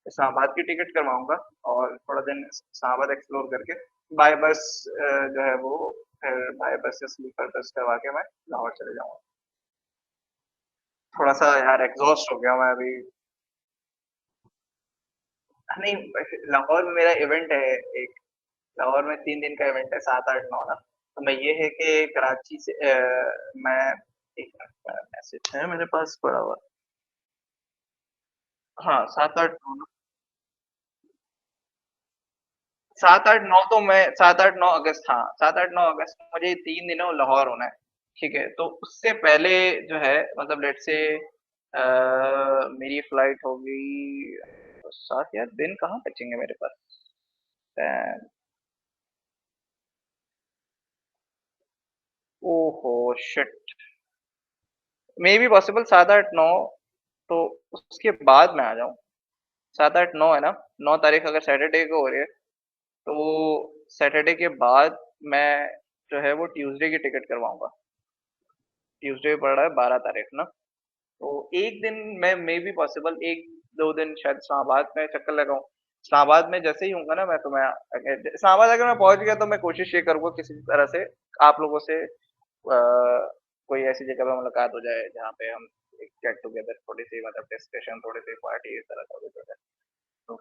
इस्लामाबाद की टिकट करवाऊँगा और थोड़ा दिन इस्लामाबाद एक्सप्लोर करके बाय बस जो है वो फिर बाय बस या स्लीपर बस करवा के मैं लाहौर चले जाऊँगा। थोड़ा-सा यार एग्ज़ॉस्ट हो गया मैं अभी। नहीं, लाहौर में मेरा इवेंट है एक। लाहौर में 3 दिन का इवेंट है, 7, 8, 9 ना। तो मैं ये है कि कराची से मैं एक मिनट का मैसेज है मेरे पास पड़ा हुआ। हाँ, 7, 8, 9 ना। 7, 8, 9 तो मैं 7, 8, 9 अगस्त, हाँ, 7, 8, 9 अगस्त को मुझे 3 दिनों लाहौर होना है। ठीक है? तो उससे पहले जो है मतलब लेट्स से मेरी फ्लाइट होगी 7, यार दिन कहाँ बचेंगे मेरे पास? डैम! ओहो शिट! मे बी पॉसिबल 7, 8, 9 तो उसके बाद मैं आ जाऊँ। 7, 8, 9 है ना? 9 तारीख अगर सैटरडे को हो रही है, तो सैटरडे के बाद मैं जो है वो ट्यूसडे की टिकट करवाऊँगा। ट्यूसडे पड़ रहा है 12 तारीख ना, तो 1 दिन मैं मे बी पॉसिबल 1-2 दिन शायद इस्लामाबाद में चक्कर लगाऊँ। इस्लामाबाद में जैसे ही होऊँगा ना मैं, तो मैं इस्लामाबाद अगर मैं पहुँच गया तो मैं कोशिश ये करूँगा किसी भी तरह से आप लोगों से कोई ऐसी जगह पे मुलाकात हो जाए जहाँ पे हम एक गेट टुगेदर थोड़ी-सी मतलब डिस्कशन, थोड़ी-सी पार्टी इस तरह का कुछ हो जाए। तो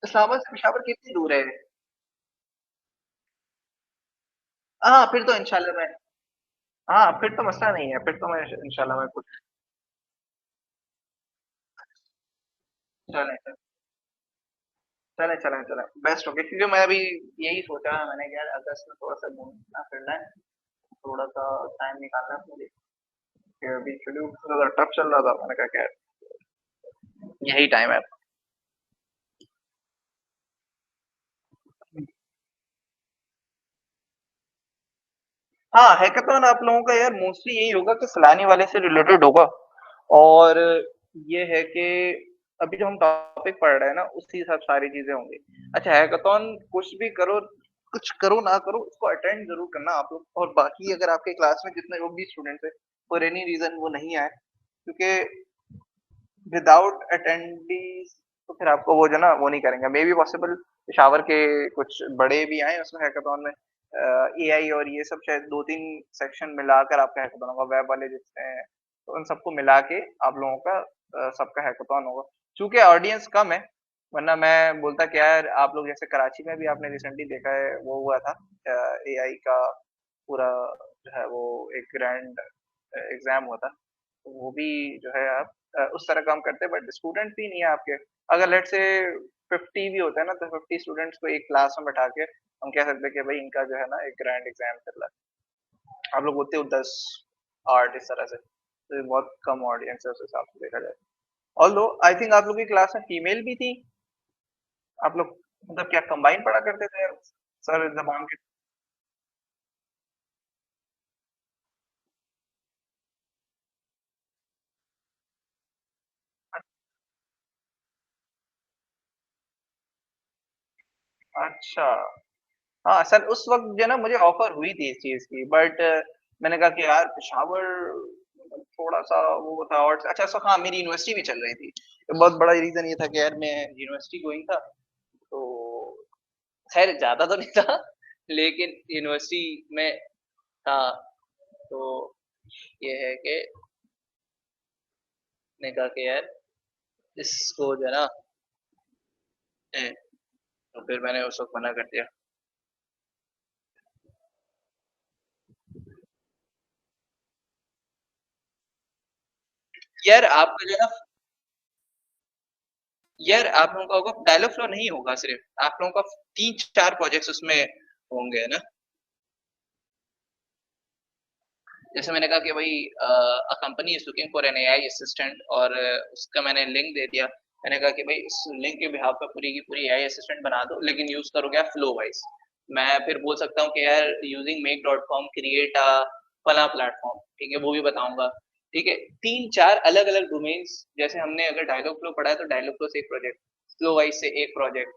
इस्लामाबाद से पेशावर कितनी दूर है? हाँ, फिर तो इंशाल्लाह मैं हाँ, फिर तो मसला नहीं है, फिर तो मैं इंशाल्लाह मैं कुछ चलें, चलें, बेस्ट हो गया क्योंकि मैं अभी यही सोचा है मैंने कि यार अगस्त में थोड़ा-सा घूमना-फिरना है, थोड़ा-सा टाइम निकालना है अपने लिए। कि अभी शेड्यूल थोड़ा टफ चल रहा था, मैंने कहा कि यार यही टाइम है। हाँ, हैकाथॉन आप लोगों का यार मोस्टली यही होगा कि सैलानी वाले से रिलेटेड होगा और ये है कि अभी जो हम टॉपिक पढ़ रहे हैं ना, उसी हिसाब सारी चीज़ें होंगी। अच्छा, हैकाथॉन कुछ करो ना करो, उसको अटेंड ज़रूर करना आप लोग और बाकी अगर आपके क्लास में जितने लोग भी स्टूडेंट्स हैं, फॉर एनी रीज़न वो नहीं आए, क्योंकि विदाउट अटेंडीज तो फिर आपको वो जो ना वो नहीं करेंगे। मे बी पॉसिबल पेशावर के कुछ बड़े भी आए उसमें हैकाथॉन में, एआई और ये सब शायद 2-3 सेक्शन मिलाकर आपका हैकाथॉन होगा, वेब वाले जितने हैं, तो उन सबको मिला के आप लोगों का सबका हैकाथॉन होगा। चूँकि ऑडियंस कम है, वरना मैं बोलता कि यार आप लोग जैसे कराची में भी आपने रिसेंटली देखा है वो हुआ था एआई का पूरा जो है वो एक ग्रैंड एग्ज़ाम हुआ था। तो वो भी जो है आप उस तरह काम करते हैं बट स्टूडेंट भी नहीं है आपके। अगर लेट्स से 50 भी होता है ना तो 50 स्टूडेंट्स को एक क्लास में बैठा के हम कह सकते हैं कि भाई इनका जो है ना एक ग्रैंड एग्जाम चल रहा है। आप लोग होते हो 10 8 इस तरह से, तो ये बहुत कम ऑडियंस है उस हिसाब से देखा जाए। ऑल्दो आई थिंक आप लोग की क्लास में फीमेल भी थी। आप लोग मतलब क्या कंबाइन पढ़ा करते थे सर जबान के? अच्छा। हाँ, सर उस वक़्त जो है ना मुझे ऑफ़र हुई थी इस चीज़ की बट मैंने कहा कि यार पेशावर मतलब थोड़ा-सा वो था और अच्छा हाँ, मेरी यूनिवर्सिटी भी चल रही थी। तो बहुत बड़ा रीज़न ये था कि यार मैं यूनिवर्सिटी गोइंग था, तो ख़ैर ज़्यादा तो नहीं था लेकिन यूनिवर्सिटी में था, तो ये है कि मैंने कहा कि यार इसको जो है ना तो फिर मैंने उस वक़्त मना कर दिया। यार आपका जो है ना यार आप लोगों का होगा डायलॉग फ्लो नहीं होगा, सिर्फ आप लोगों का 3-4 प्रोजेक्ट्स उसमें होंगे ना। जैसे मैंने कहा कि भाई a company is looking for an AI assistant, और उसका मैंने लिंक दे दिया। मैंने कहा कि भाई इस लिंक के बिहाफ पे पूरी की पूरी एआई असिस्टेंट बना दो, लेकिन यूज करो क्या, फ्लो वाइज। मैं फिर बोल सकता हूँ कि यार using make dot com create a फला प्लेटफॉर्म, ठीक है, वो भी बताऊंगा। ठीक है, 3-4 अलग अलग डोमेन्स, जैसे हमने अगर डायलॉग फ्लो पढ़ा है तो डायलॉग फ्लो से एक प्रोजेक्ट, फ्लो वाइज से एक प्रोजेक्ट,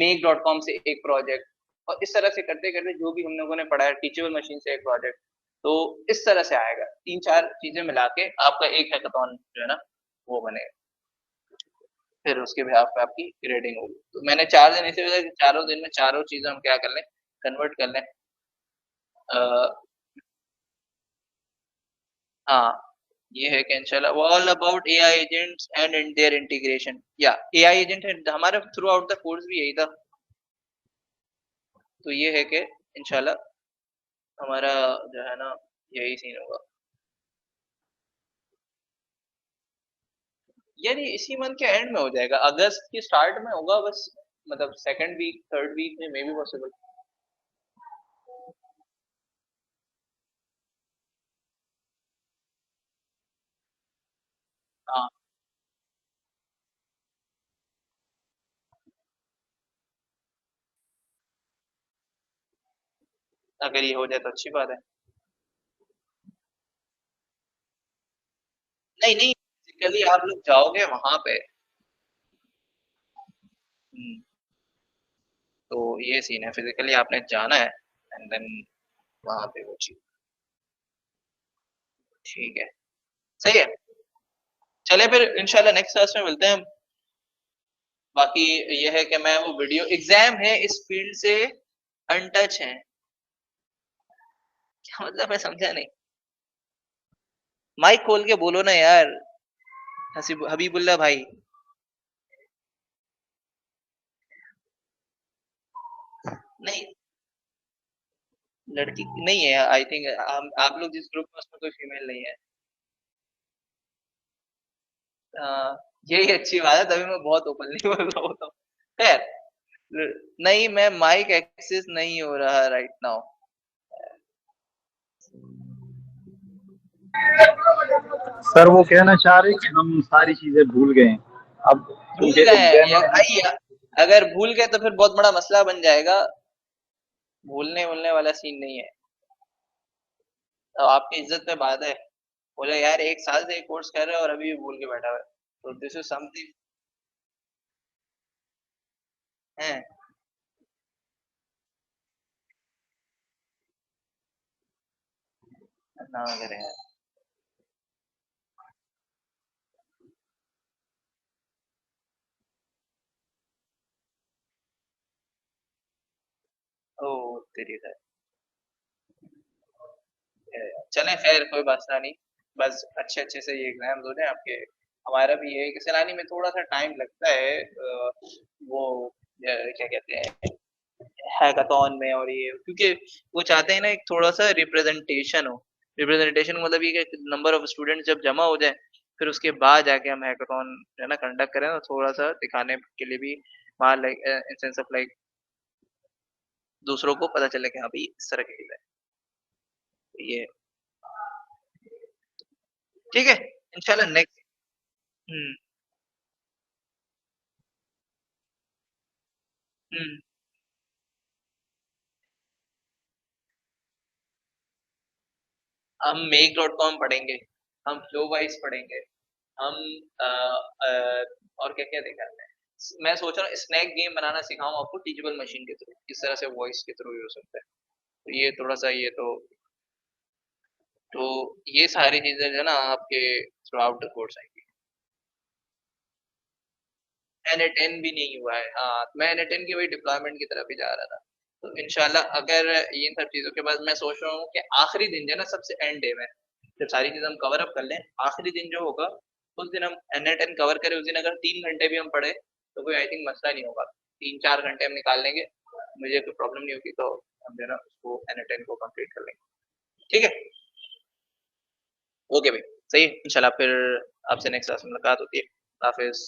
मेक डॉट कॉम से एक प्रोजेक्ट, और इस तरह से करते करते जो भी हम लोगों ने पढ़ा है, टीचेबल मशीन से एक प्रोजेक्ट। तो इस तरह से आएगा, 3-4 चीजें मिला के आपका एक हैकाथॉन जो है ना वो बनेगा। फिर उसके बिहाफ पे आपकी ग्रेडिंग होगी। तो मैंने 4 दिन ऐसे बताया कि चारों दिन में चारों चीजें हम क्या कर लें, कन्वर्ट कर लें। हाँ, ये है कि इंशाल्लाह all about AI agents and in their integration, या एआई एजेंट है हमारे थ्रू आउट द कोर्स भी यही था। तो ये है कि इंशाल्लाह हमारा जो है ना यही सीन होगा। यार ये इसी मंथ के एंड में हो जाएगा, अगस्त के स्टार्ट में होगा बस, मतलब सेकंड वीक थर्ड वीक में मे बी पॉसिबल। हाँ, अगर ये हो जाए तो अच्छी बात है। नहीं नहीं, फिजिकली आप लोग जाओगे वहां पे। हम्म, तो ये सीन है, फिजिकली आपने जाना है एंड देन वहां पे वो चीज। ठीक है, सही है। चले फिर इंशाल्लाह नेक्स्ट क्लास में मिलते हैं। बाकी ये है कि मैं वो वीडियो, एग्जाम है इस फील्ड से अनटच है, क्या मतलब मैं समझा नहीं। माइक खोल के बोलो ना यार, हसीब हबीबुल्ला भाई। नहीं, लड़की नहीं है आई थिंक, आप लोग जिस ग्रुप में उसमें कोई फीमेल नहीं है। यही अच्छी बात है, तभी मैं बहुत ओपनली बोल रहा होता हूँ। खैर, नहीं, मैं माइक एक्सेस नहीं हो रहा राइट नाउ। सर वो कहना चाह रहे कि हम सारी चीजें भूल गए हैं अब, भूल क्योंकि गए हैं या एग्जाम। भाई, अगर भूल गए तो फिर बहुत बड़ा मसला बन जाएगा। भूलने वूलने वाला सीन नहीं है, तो आपकी इज्जत पे बात है। बोले यार 1 साल से एक कोर्स कर रहे हो और अभी भी भूल के बैठा हुआ है, तो दिस इज समथिंग है ना, अगर है। ओ तेरी है। चलें, खैर कोई मसला नहीं। बस अच्छे-अच्छे से ये एग्ज़ाम्स हो जाएँ आपके। हमारा भी ये है कि सैलानी में थोड़ा-सा टाइम लगता है, वो क्या कहते हैं, हैकाथॉन में, और ये क्योंकि वो चाहते हैं ना एक थोड़ा-सा रिप्रेजेंटेशन हो। रिप्रेजेंटेशन का मतलब ये कि नंबर ऑफ स्टूडेंट्स जब जमा हो जाएँ, फिर उसके बाद जाके हम हैकाथॉन जो है ना कंडक्ट करें, तो थोड़ा-सा दिखाने के लिए भी वहाँ like in sense of like दूसरों को पता चले कि हाँ भाई इस तरह की चीज़ है। ये ठीक है, इंशाल्लाह नेक्स्ट। हुँ, हुँ। हम मेक डॉट कॉम पढ़ेंगे, हम फ्लो वाइज पढ़ेंगे, हम अ, अ, और क्या-क्या देखा है। मैं सोच रहा हूँ स्नैक गेम बनाना सिखाऊँ आपको टीचेबल मशीन के थ्रू, किस तरह से वॉइस के थ्रू ही हो सकता है। तो ये थोड़ा-सा ये तो ये सारी चीज़ें जो है ना आपके थ्रू आउट द कोर्स आएँगी। एन-ए-10 भी नहीं हुआ है। हाँ, तो मैं एन-ए-10 की वही डिप्लॉयमेंट की तरफ ही जा रहा था। तो इंशाल्लाह अगर इन सब चीज़ों के बाद मैं सोच रहा हूँ कि आखिरी दिन जो है ना सबसे एंड डे में, जब सारी चीज़ें हम कवर अप कर लें, आखिरी दिन जो होगा, उस दिन हम एन-ए-10 कवर करें, उस दिन अगर 3 घंटे भी हम पढ़े, तो कोई आई थिंक मसला नहीं होगा। 3-4 घंटे हम निकाल लेंगे, मुझे कोई प्रॉब्लम नहीं होगी, तो हम जो है ना उसको एन-ए-10 को कंप्लीट कर लेंगे। ठीक है? ओके भाई, सही है। इंशाल्लाह फिर आपसे नेक्स्ट क्लास में मुलाकात होती है। हाफ़िज़।